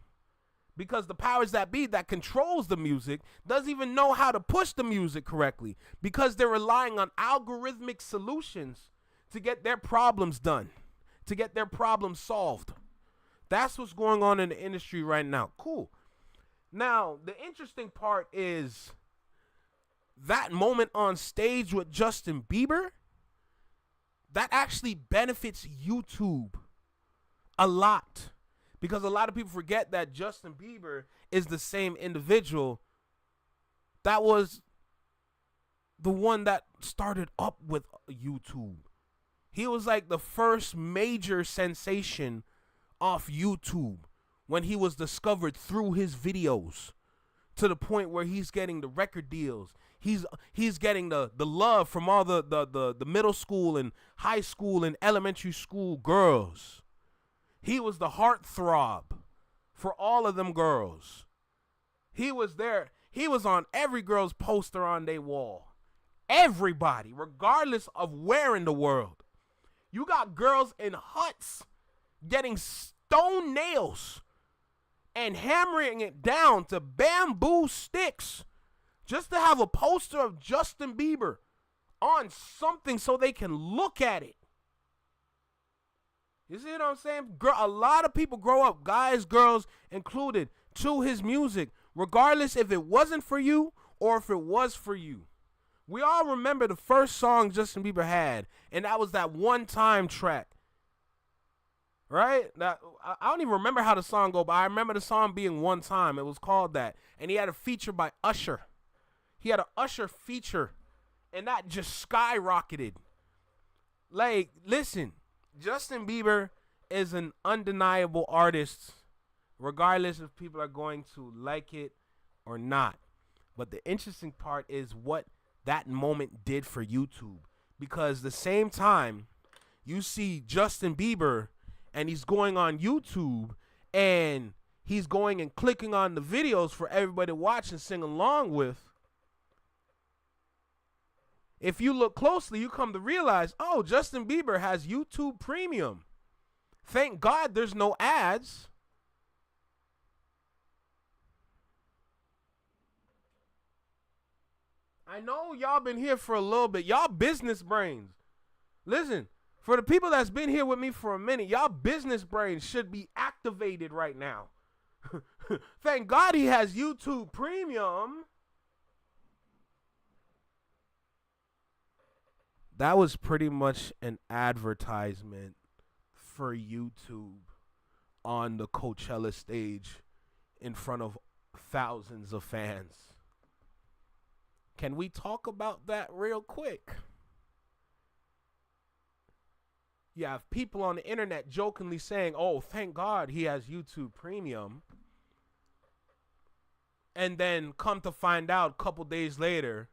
Because the powers that be that controls the music doesn't even know how to push the music correctly. Because they're relying on algorithmic solutions to get their problems done. To get their problems solved. That's what's going on in the industry right now. Cool. Now, the interesting part is that moment on stage with Justin Bieber, that actually benefits YouTube a lot. Because a lot of people forget that Justin Bieber is the same individual that was the one that started up with YouTube. He was like the first major sensation off YouTube when he was discovered through his videos, to the point where he's getting the record deals. He's getting the love from all the middle school and high school and elementary school girls. He was the heartthrob for all of them girls. He was there. He was on every girl's poster on their wall. Everybody, regardless of where in the world. You got girls in huts getting stone nails and hammering it down to bamboo sticks just to have a poster of Justin Bieber on something so they can look at it. You see what I'm saying? A lot of people grow up, guys, girls included, to his music, regardless if it wasn't for you or if it was for you. We all remember the first song Justin Bieber had, and that was that One Time track. Right? Now, I don't even remember how the song go, but I remember the song being One Time. It was called that. And he had a feature by Usher. He had an Usher feature, and that just skyrocketed. Like, listen, Justin Bieber is an undeniable artist, regardless if people are going to like it or not. But the interesting part is what that moment did for YouTube. Because the same time you see Justin Bieber and he's going on YouTube and he's going and clicking on the videos for everybody to watch and sing along with, if you look closely, you come to realize, oh, Justin Bieber has YouTube Premium. Thank God there's no ads. I know y'all been here for a little bit. Y'all business brains. Listen, for the people that's been here with me for a minute, y'all business brains should be activated right now. Thank God he has YouTube Premium. That was pretty much an advertisement for YouTube on the Coachella stage in front of thousands of fans. Can we talk about that real quick? You have people on the internet jokingly saying, oh, thank God he has YouTube Premium. And then come to find out a couple days later,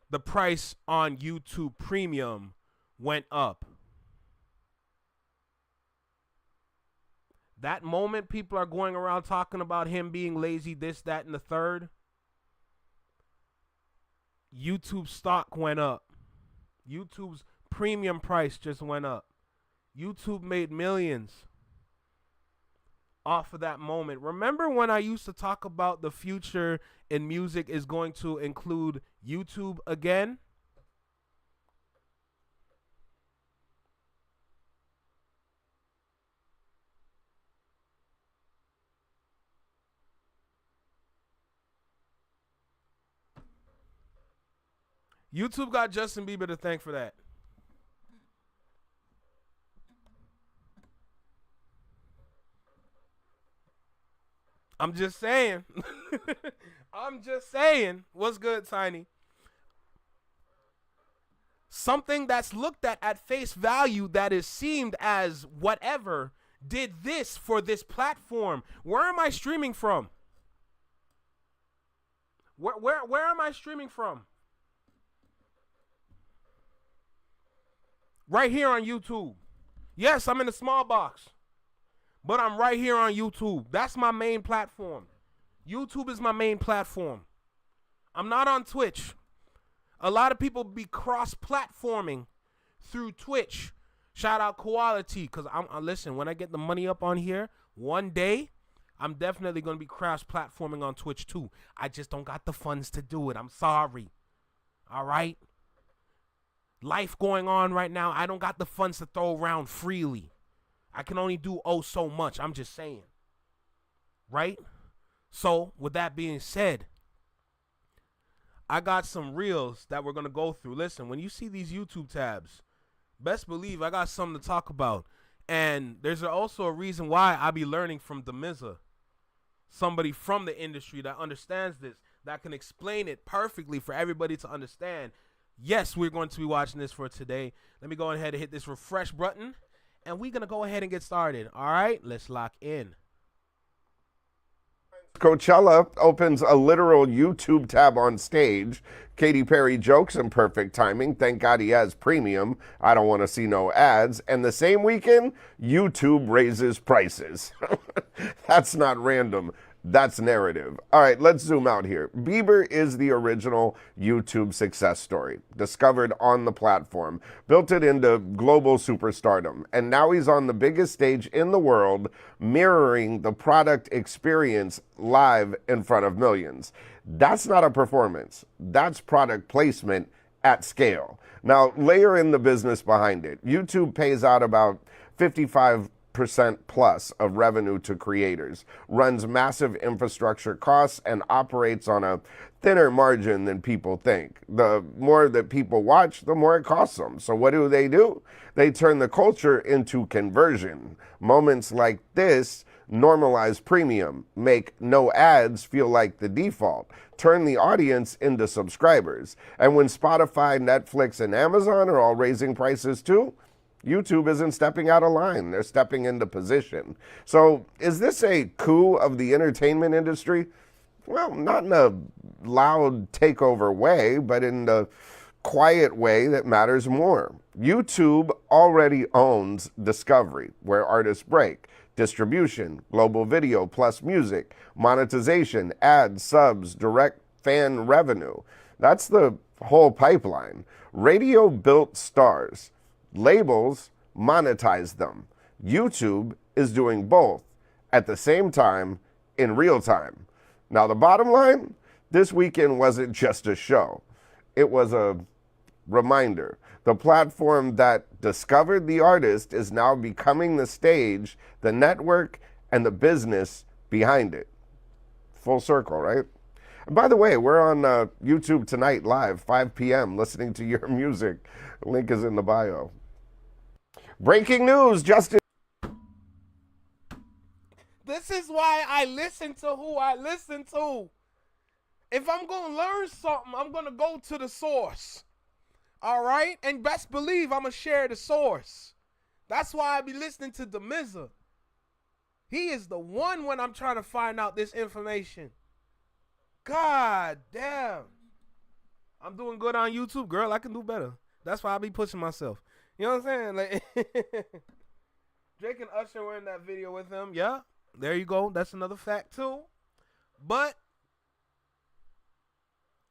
the price on YouTube Premium went up. That moment people are going around talking about him being lazy, this, that, and the third, YouTube stock went up. YouTube's premium price just went up. YouTube made millions off of that moment. Remember when I used to talk about the future in music is going to include YouTube again? YouTube got Justin Bieber to thank for that. I'm just saying. I'm just saying. What's good, Tiny? Something that's looked at face value that is seemed as whatever did this for this platform. Where am I streaming from? Where am I streaming from? Right here on YouTube. Yes, I'm in the small box. But I'm right here on YouTube. That's my main platform. YouTube is my main platform. I'm not on Twitch. A lot of people be cross-platforming through Twitch. Shout out Quality, because listen, when I get the money up on here, one day, I'm definitely going to be cross-platforming on Twitch too. I just don't got the funds to do it. I'm sorry. All right? Life going on right now, I don't got the funds to throw around freely. I can only do so much. I'm just saying. Right? So, with that being said, I got some reels that we're going to go through. Listen, when you see these YouTube tabs, best believe I got something to talk about. And there's also a reason why I be learning from Demizza, somebody from the industry that understands this, that can explain it perfectly for everybody to understand. Yes, we're going to be watching this for today. Let me go ahead and hit this refresh button. And we're going to go ahead and get started. All right, let's lock in. Coachella opens a literal YouTube tab on stage. Katy Perry jokes in perfect timing. Thank God he has premium. I don't want to see no ads. And the same weekend, YouTube raises prices. That's not random. That's narrative. All right, let's zoom out here. Bieber is the original YouTube success story. Discovered on the platform, built it into global superstardom, and now he's on the biggest stage in the world, mirroring the product experience live in front of millions. That's not a performance. That's product placement at scale. Now, layer in the business behind it. YouTube pays out about 55% plus of revenue to creators, runs massive infrastructure costs, and operates on a thinner margin than people think. The more that people watch, the more it costs them. So what do? They turn the culture into conversion. Moments like this normalize premium, make no ads feel like the default, turn the audience into subscribers. And when Spotify, Netflix, and Amazon are all raising prices too, YouTube isn't stepping out of line. They're stepping into position. So is this a coup of the entertainment industry? Well, not in a loud takeover way, but in the quiet way that matters more. YouTube already owns discovery, where artists break, distribution, global video plus music, monetization, ads, subs, direct fan revenue. That's the whole pipeline. Radio built stars. Labels monetize them. YouTube is doing both at the same time in real time. Now, the bottom line, this weekend wasn't just a show. It was a reminder. The platform that discovered the artist is now becoming the stage, the network, and the business behind it. Full circle, right? And by the way, we're on YouTube tonight live, 5 p.m., listening to your music. Link is in the bio. Breaking news, Justin. This is why I listen to who I listen to. If I'm going to learn something, I'm going to go to the source. All right? And best believe I'm going to share the source. That's why I be listening to whatdidimiss. He is the one when I'm trying to find out this information. God damn. I'm doing good on YouTube, girl. I can do better. That's why I be pushing myself. You know what I'm saying? Like Drake and Usher were in that video with him. Yeah, there you go. That's another fact too. But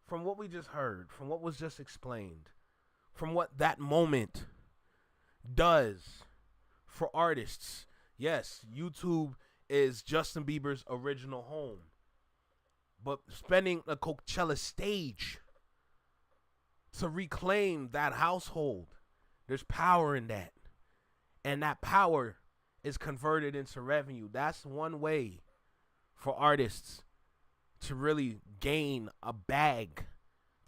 from what we just heard, from what was just explained, from what that moment does for artists, yes, YouTube is Justin Bieber's original home. But spending a Coachella stage to reclaim that household, there's power in that. And that power is converted into revenue. That's one way for artists to really gain a bag,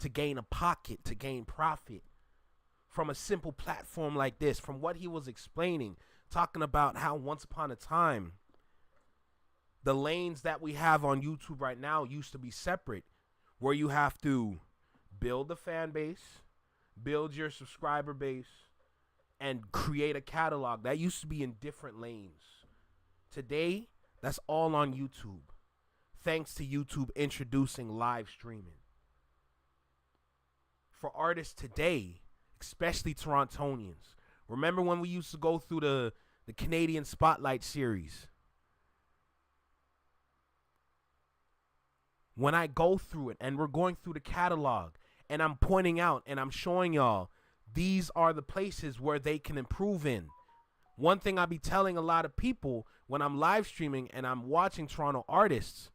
to gain a pocket, to gain profit from a simple platform like this. From what he was explaining, talking about how once upon a time, the lanes that we have on YouTube right now used to be separate, where you have to build a fan base, build your subscriber base, and create a catalog. That used to be in different lanes. Today, that's all on YouTube, thanks to YouTube introducing live streaming. For artists today, especially Torontonians, remember when we used to go through the Canadian Spotlight series? When I go through it and we're going through the catalog and I'm pointing out and I'm showing y'all these are the places where they can improve in. One thing I be telling a lot of people when I'm live streaming and I'm watching Toronto artists,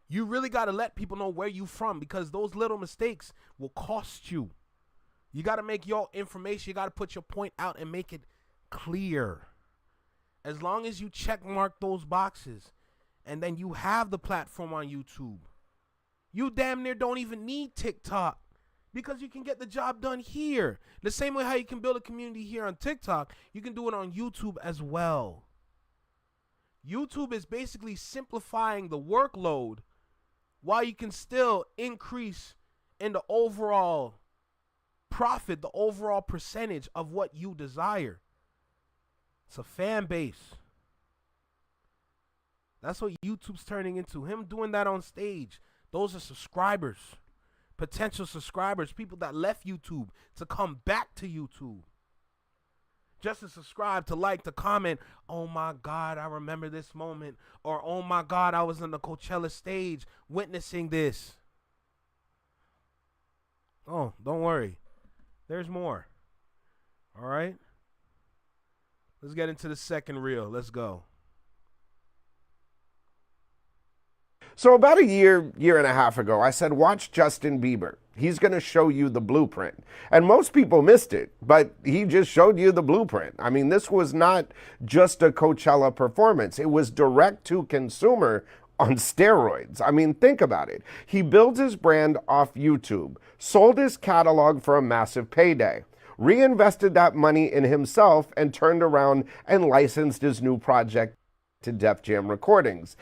you really got to let people know where you from, because those little mistakes will cost you. You got to make your information, you got to put your point out and make it clear. As long as you check mark those boxes, and then you have the platform on YouTube, you damn near don't even need TikTok, because you can get the job done here. The same way how you can build a community here on TikTok, you can do it on YouTube as well. YouTube is basically simplifying the workload while you can still increase in the overall profit, the overall percentage of what you desire. It's a fan base. That's what YouTube's turning into. Him doing that on stage. Those are subscribers. Potential subscribers. People that left YouTube to come back to YouTube. Just to subscribe, to like, to comment. Oh my God, I remember this moment. Or oh my God, I was on the Coachella stage witnessing this. Oh, don't worry. There's more. All right. Let's get into the second reel. Let's go. So about a year and a half ago, I said, watch Justin Bieber. He's going to show you the blueprint. And most people missed it, but he just showed you the blueprint. I mean, this was not just a Coachella performance. It was direct to consumer on steroids. I mean, think about it. He builds his brand off YouTube, sold his catalog for a massive payday, reinvested that money in himself, and turned around and licensed his new project to Def Jam Recordings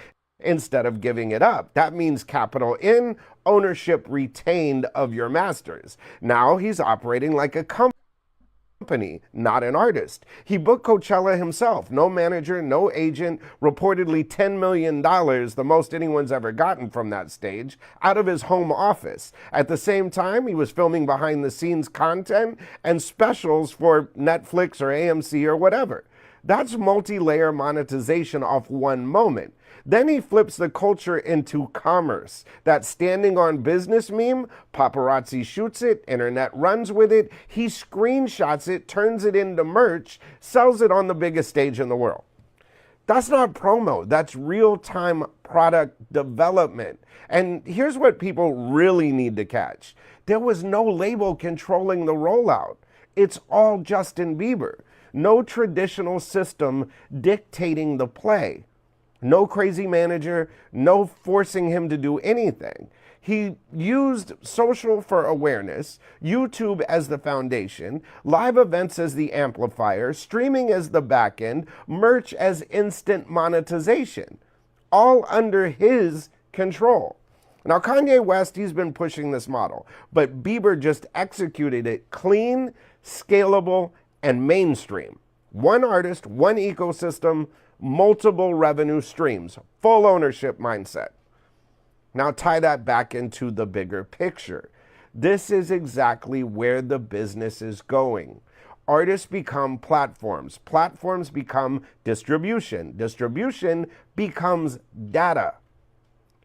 instead of giving it up. That means capital in, ownership retained of your masters. Now he's operating like a company, not an artist. He booked Coachella himself. No manager, no agent, reportedly $10 million, the most anyone's ever gotten from that stage, out of his home office. At the same time, he was filming behind the scenes content and specials for Netflix or AMC or whatever. That's multi-layer monetization off one moment. Then he flips the culture into commerce. That standing on business meme, paparazzi shoots it, internet runs with it, he screenshots it, turns it into merch, sells it on the biggest stage in the world. That's not promo, that's real-time product development. And here's what people really need to catch. There was no label controlling the rollout. It's all Justin Bieber. No traditional system dictating the play. No crazy manager, no forcing him to do anything. He used social for awareness, YouTube as the foundation, live events as the amplifier, streaming as the backend, merch as instant monetization, all under his control. Now, Kanye West, he's been pushing this model, but Bieber just executed it clean, scalable, and mainstream. One artist, one ecosystem, multiple revenue streams, full ownership mindset. Now tie that back into the bigger picture. This is exactly where the business is going. Artists become platforms. Platforms become distribution. Distribution becomes data.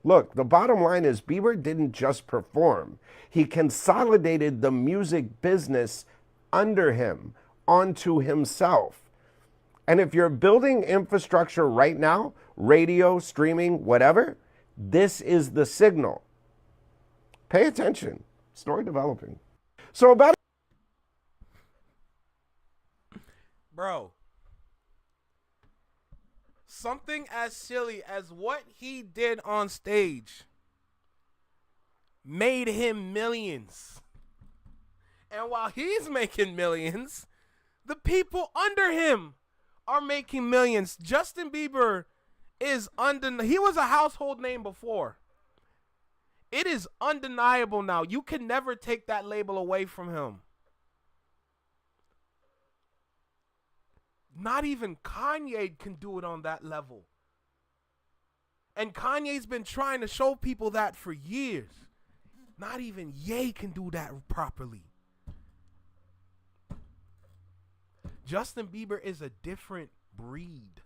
Look, the bottom line is Bieber didn't just perform. He consolidated the music business under him, onto himself. And if you're building infrastructure right now, radio, streaming, whatever, this is the signal. Pay attention. Story developing. So about Bro, something as silly as what he did on stage made him millions. And while he's making millions, the people under him are making millions. Justin Bieber is he was a household name before. It is undeniable now. You can never take that label away from him. Not even Kanye can do it on that level. And Kanye's been trying to show people that for years. Not even Ye can do that properly. Justin Bieber is a different breed,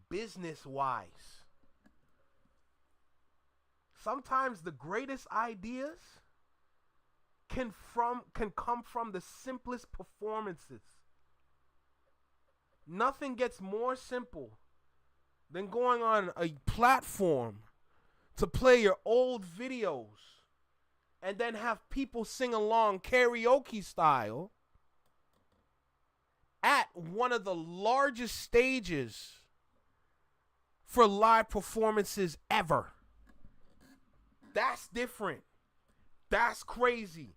business-wise. Sometimes the greatest ideas can come from the simplest performances. Nothing gets more simple than going on a platform to play your old videos and then have people sing along karaoke style at one of the largest stages for live performances ever. That's different. That's crazy.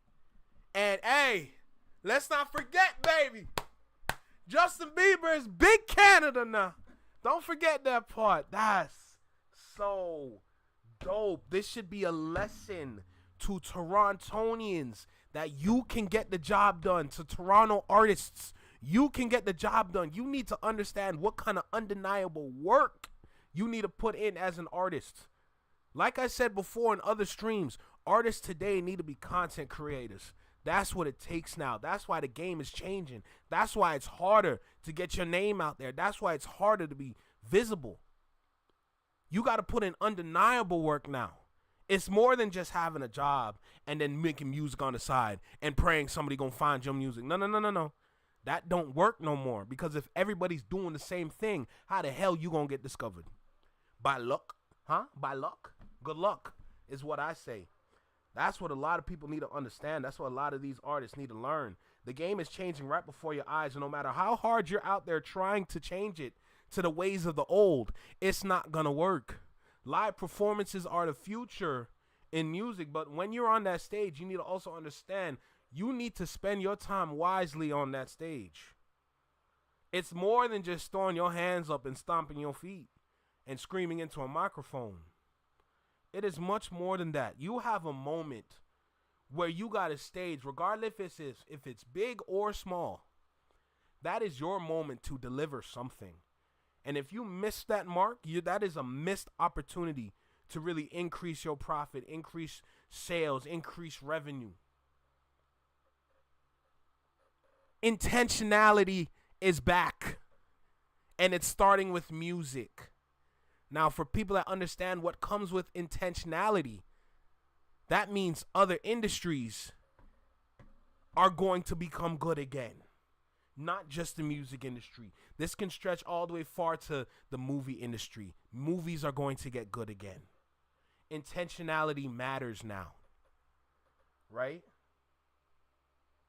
And hey, let's not forget, baby, Justin Bieber is big Canada now. Don't forget that part. That's so dope. This should be a lesson to Torontonians that you can get the job done. To Toronto artists, you can get the job done. You need to understand what kind of undeniable work you need to put in as an artist. Like I said before in other streams, artists today need to be content creators. That's what it takes now. That's why the game is changing. That's why it's harder to get your name out there. That's why it's harder to be visible. You got to put in undeniable work now. It's more than just having a job and then making music on the side and praying somebody gonna find your music. No. That don't work no more, because if everybody's doing the same thing, how the hell you gonna get discovered? By luck? Huh? By luck? Good luck is what I say. That's what a lot of people need to understand. That's what a lot of these artists need to learn. The game is changing right before your eyes, and no matter how hard you're out there trying to change it to the ways of the old, it's not gonna work. Live performances are the future in music, but when you're on that stage, you need to also understand you need to spend your time wisely on that stage. It's more than just throwing your hands up and stomping your feet and screaming into a microphone. It is much more than that. You have a moment where you got a stage, regardless if it's big or small. That is your moment to deliver something. And if you miss that mark, that is a missed opportunity to really increase your profit, increase sales, increase revenue. Intentionality is back, and it's starting with music. Now, for people that understand what comes with intentionality, that means other industries are going to become good again. Not just the music industry. This can stretch all the way far to the movie industry. Movies are going to get good again. Intentionality matters now. Right?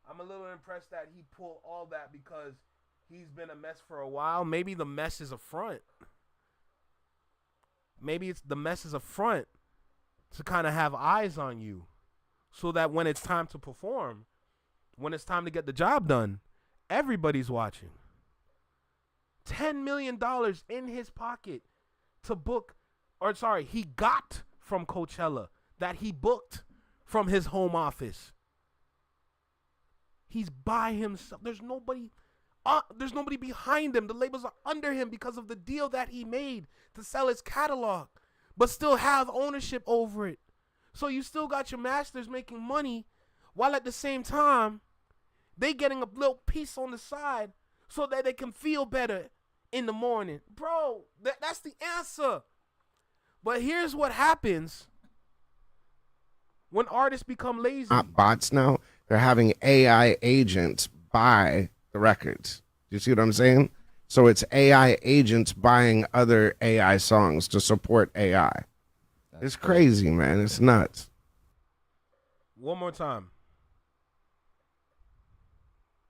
I'm a little impressed that he pulled all that because he's been a mess for a while. Maybe the mess is a front. Maybe it's the mess is a front to kind of have eyes on you so that when it's time to perform, when it's time to get the job done, everybody's watching. $10 million in his pocket to book, he got from Coachella that he booked from his home office. He's by himself. There's nobody behind him. The labels are under him because of the deal that he made to sell his catalog, but still have ownership over it. So you still got your masters making money while at the same time they getting a little piece on the side so that they can feel better in the morning. Bro, that's the answer. But here's what happens when artists become lazy. Not bots now. They're having AI agents buy the records. Do you see what I'm saying? So it's AI agents buying other AI songs to support AI. It's crazy, man. It's nuts. One more time.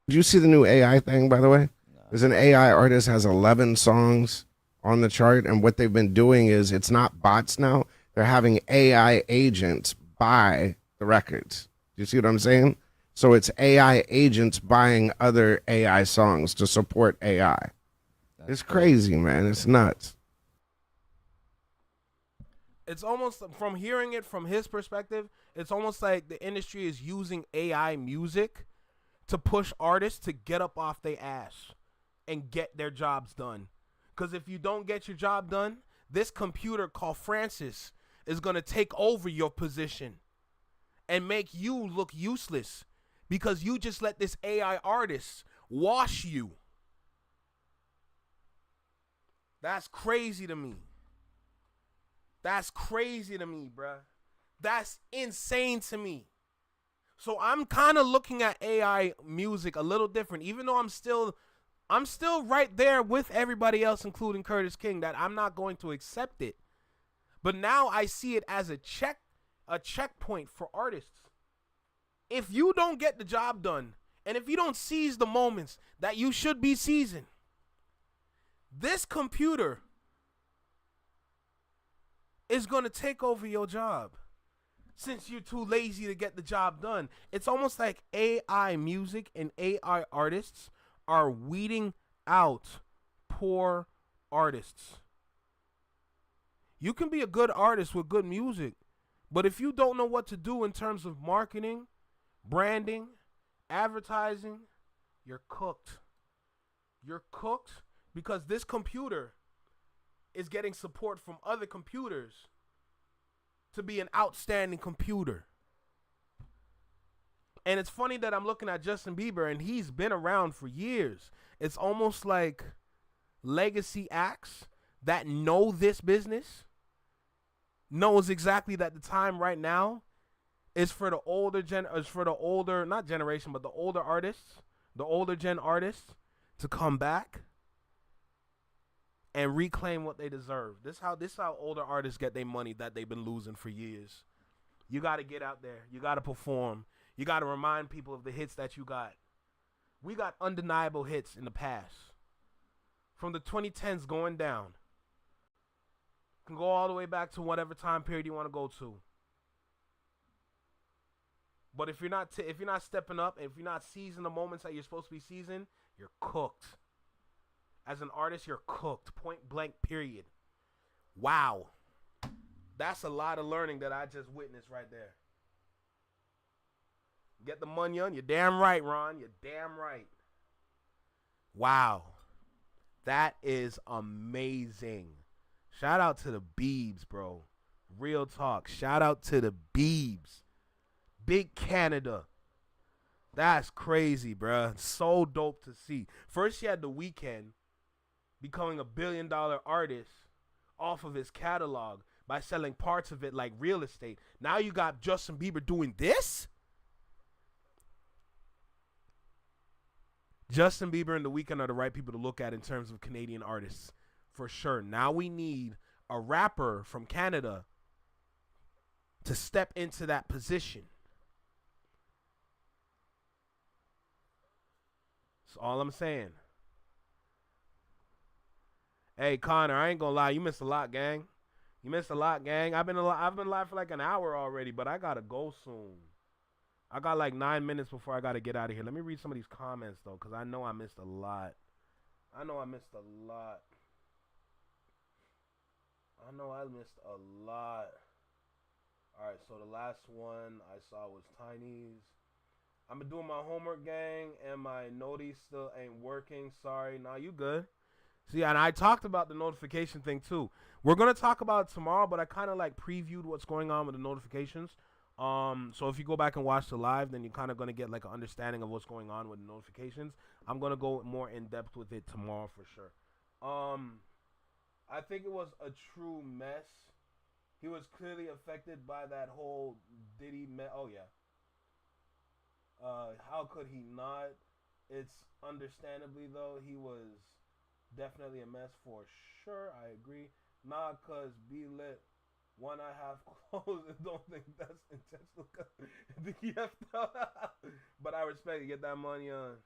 Did you see the new AI thing, by the way? There's an AI artist has 11 songs on the chart, and what they've been doing is it's not bots now. They're having AI agents buy the records. Do you see what I'm saying? So it's AI agents buying other AI songs to support AI. It's crazy, man. It's nuts. It's almost, from hearing it from his perspective, it's almost like the industry is using AI music to push artists to get up off their ass and get their jobs done. Because if you don't get your job done, this computer called Francis is going to take over your position and make you look useless because you just let this AI artist wash you. That's crazy to me. That's crazy to me, bruh. That's insane to me. So I'm kind of looking at AI music a little different, even though I'm still right there with everybody else, including Curtis King, that I'm not going to accept it. But now I see it as a checkpoint for artists. If you don't get the job done, and if you don't seize the moments that you should be seizing, this computer is going to take over your job since you're too lazy to get the job done. It's almost like AI music and AI artists are weeding out poor artists. You can be a good artist with good music, but if you don't know what to do in terms of marketing, branding, advertising, you're cooked. You're cooked because this computer is getting support from other computers to be an outstanding computer. And it's funny that I'm looking at Justin Bieber and he's been around for years. It's almost like legacy acts that know this business knows exactly that the time right now is for the older not generation, but the older artists, the older gen artists to come back and reclaim what they deserve. This how older artists get their money that they've been losing for years. You got to get out there. You got to perform. You got to remind people of the hits that you got. We got undeniable hits in the past. From the 2010s going down. Can go all the way back to whatever time period you want to go to. But if you're not stepping up, and if you're not seizing the moments that you're supposed to be seizing, you're cooked. As an artist, you're cooked. Point blank, period. Wow. That's a lot of learning that I just witnessed right there. Get the money on. You're damn right, Ron. You're damn right. Wow. That is amazing. Shout out to the Beibers, bro. Real talk. Shout out to the Beibers. Big Canada. That's crazy, bro. So dope to see. First, you had The Weeknd becoming a $1 billion artist off of his catalog by selling parts of it like real estate. Now you got Justin Bieber doing this? Justin Bieber and The Weeknd are the right people to look at in terms of Canadian artists. For sure. Now we need a rapper from Canada to step into that position. That's all I'm saying. Hey, Connor, I ain't gonna lie. You missed a lot, gang. You missed a lot, gang. I've been live for like an hour already, but I gotta go soon. I got like 9 minutes before I gotta get out of here. Let me read some of these comments though, because I know I missed a lot. I know I missed a lot. Alright, so the last one I saw was Tiny's. I've been doing my homework, gang, and my noties still ain't working. Sorry. Nah, you good. See, and I talked about the notification thing too. We're gonna talk about it tomorrow, but I kind of like previewed what's going on with the notifications. So if you go back and watch the live, then you're kind of gonna get like an understanding of what's going on with the notifications. I'm gonna go more in depth with it tomorrow for sure. I think it was a true mess. He was clearly affected by that whole Diddy mess. Oh yeah. How could he not? It's understandably though, he was definitely a mess for sure. I agree. Nah, cause be lit. One I have clothes and don't think that's intentional. But I respect it. Get that money on.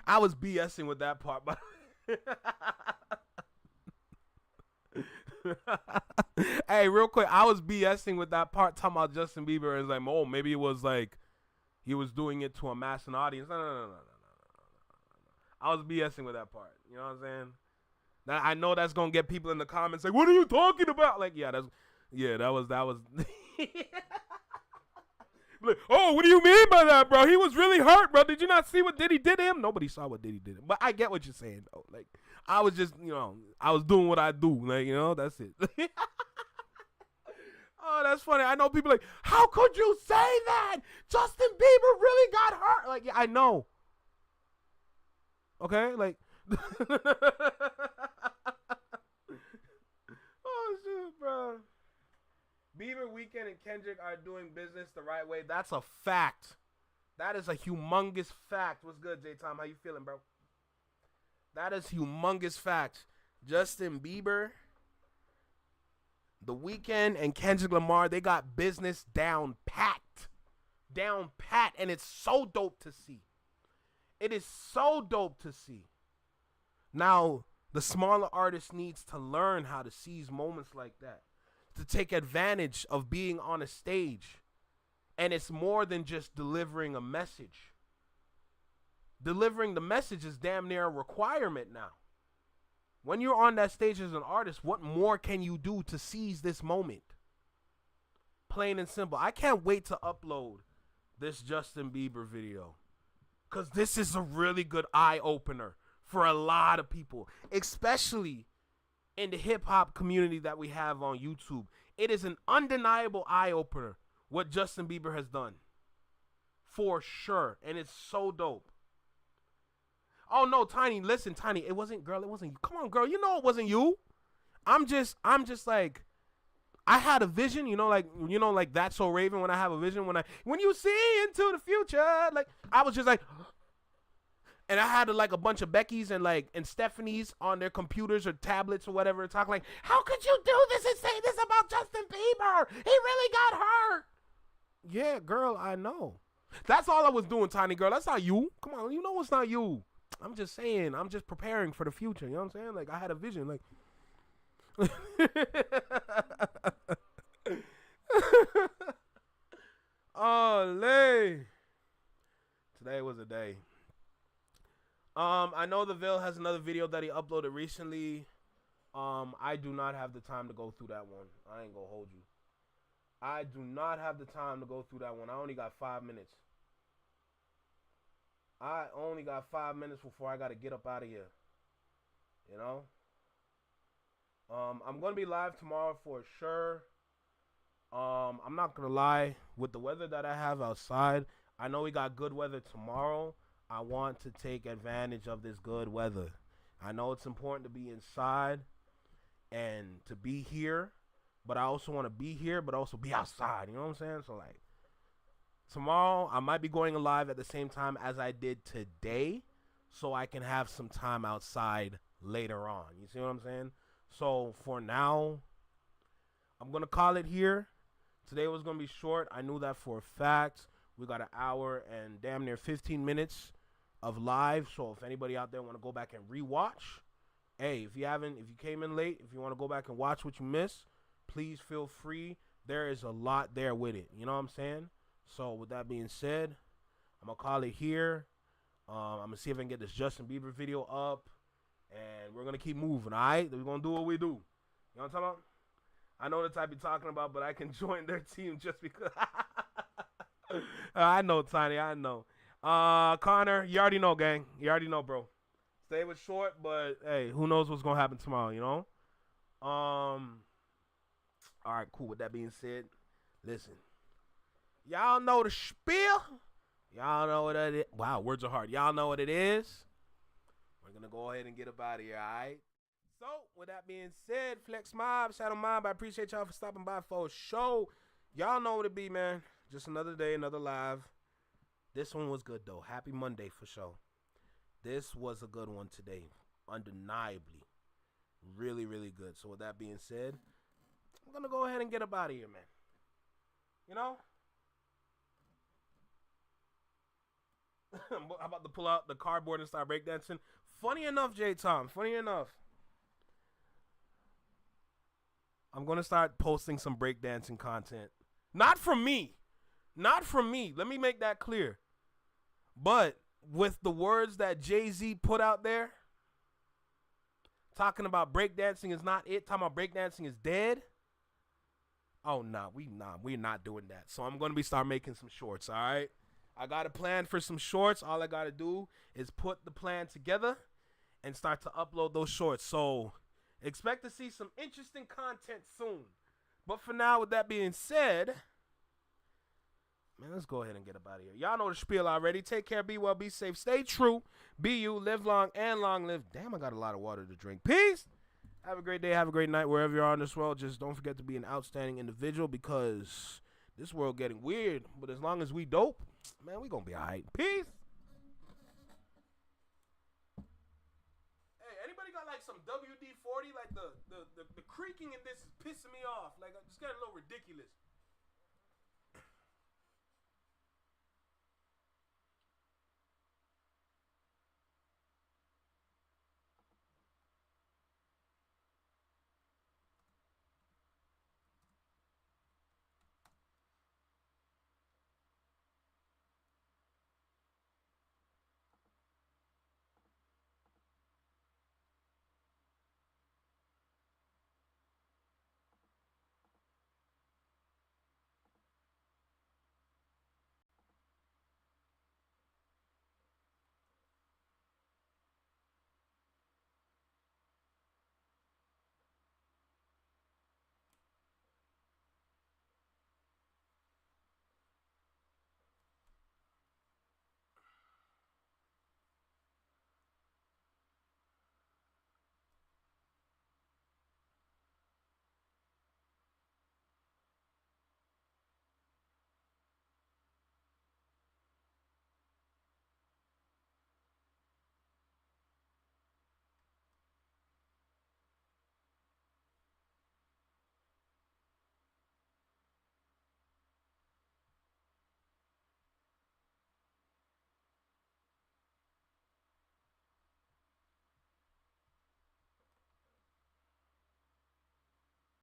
I was BSing with that part, but hey, real quick, I was BSing with that part talking about Justin Bieber and it's like, oh, maybe it was like he was doing it to amass an audience. No. I was BSing with that part. You know what I'm saying? Now I know that's gonna get people in the comments like, what are you talking about? Like, that was like, oh, what do you mean by that, bro? He was really hurt, bro. Did you not see what Diddy did to him? Nobody saw what Diddy did to him. But I get what you're saying, though. Like, I was just, I was doing what I do. Like, that's it. Oh, that's funny. I know people like, how could you say that? Justin Bieber really got hurt. Like, yeah, I know. Okay? Like, oh, shit, bro. Bieber, Weeknd, and Kendrick are doing business the right way. That's a fact. That is a humongous fact. What's good, J-Tom? How you feeling, bro? That is humongous fact. Justin Bieber, The Weeknd, and Kendrick Lamar, they got business down pat. Down pat. And it's so dope to see. It is so dope to see. Now, the smaller artist needs to learn how to seize moments like that. To take advantage of being on a stage. And it's more than just delivering a message. Delivering the message is damn near a requirement now. When you're on that stage as an artist, what more can you do to seize this moment? Plain and simple. I can't wait to upload this Justin Bieber video. Because this is a really good eye-opener for a lot of people. Especially in the hip-hop community that we have on YouTube. It is an undeniable eye-opener what Justin Bieber has done. For sure. And it's so dope. Oh, no, Tiny, listen, Tiny, it wasn't you. Come on, girl, you know it wasn't you. I'm just like, I had a vision, like That's So Raven when I have a vision. When you see into the future, like, I was just like, And I had like a bunch of Becky's and Stephanie's on their computers or tablets or whatever talk like, how could you do this and say this about Justin Bieber? He really got hurt. Yeah, girl, I know. That's all I was doing, tiny girl. That's not you. Come on, you know it's not you. I'm just saying. I'm just preparing for the future. You know what I'm saying? Like, I had a vision. Like, oh, lay. Today was a day. I know the Ville has another video that he uploaded recently. I do not have the time to go through that one. I ain't gonna hold you. I do not have the time to go through that one. I only got 5 minutes. I only got 5 minutes before I gotta get up out of here. You know? I'm gonna be live tomorrow for sure. I'm not gonna lie, with the weather that I have outside, I know we got good weather tomorrow. I want to take advantage of this good weather. I know it's important to be inside and to be here, but I also want to be here, but also be outside. You know what I'm saying? So, like, tomorrow I might be going live at the same time as I did today, so I can have some time outside later on. You see what I'm saying? So, for now, I'm going to call it here. Today was going to be short. I knew that for a fact. We got an hour and damn near 15 minutes of live. So if anybody out there want to go back and rewatch, hey, if you came in late, if you want to go back and watch what you missed, please feel free. There is a lot there with it. You know what I'm saying? So with that being said, I'm going to call it here. I'm going to see if I can get this Justin Bieber video up. And we're going to keep moving, all right? We're going to do what we do. You know what I'm talking about? I know the type you're talking about, but I can join their team just because. I know, Tiny. I know. Connor, you already know, gang. You already know, bro. Stay with short, but hey, who knows what's gonna happen tomorrow? You know. All right, cool. With that being said, listen. Y'all know the spiel. Y'all know what it is. Wow, words are hard. Y'all know what it is. We're gonna go ahead and get up out of here. All right. So, with that being said, Flex Mob, Shadow Mob, I appreciate y'all for stopping by for a show. Y'all know what it be, man. Just another day, another live. This one was good, though. Happy Monday for sure. This was a good one today. Undeniably. Really, really good. So, with that being said, I'm going to go ahead and get up out of here, man. You know? I'm about to pull out the cardboard and start breakdancing. Funny enough, J-Tom. Funny enough. I'm going to start posting some breakdancing content. Not from me. Not from me. Let me make that clear. But with the words that Jay-Z put out there, talking about breakdancing is not it, talking about breakdancing is dead. Oh, we're not doing that. So I'm going to start making some shorts, all right? I got a plan for some shorts. All I got to do is put the plan together and start to upload those shorts. So expect to see some interesting content soon. But for now, with that being said, man, let's go ahead and get up out of here. Y'all know the spiel already. Take care, be well, be safe, stay true, be you, live long, and long live. Damn, I got a lot of water to drink. Peace. Have a great day. Have a great night wherever you are in this world. Just don't forget to be an outstanding individual because this world getting weird. But as long as we dope, man, we going to be all right. Peace. Anybody got like some WD-40? Like the creaking in this is pissing me off. Like, it's getting a little ridiculous.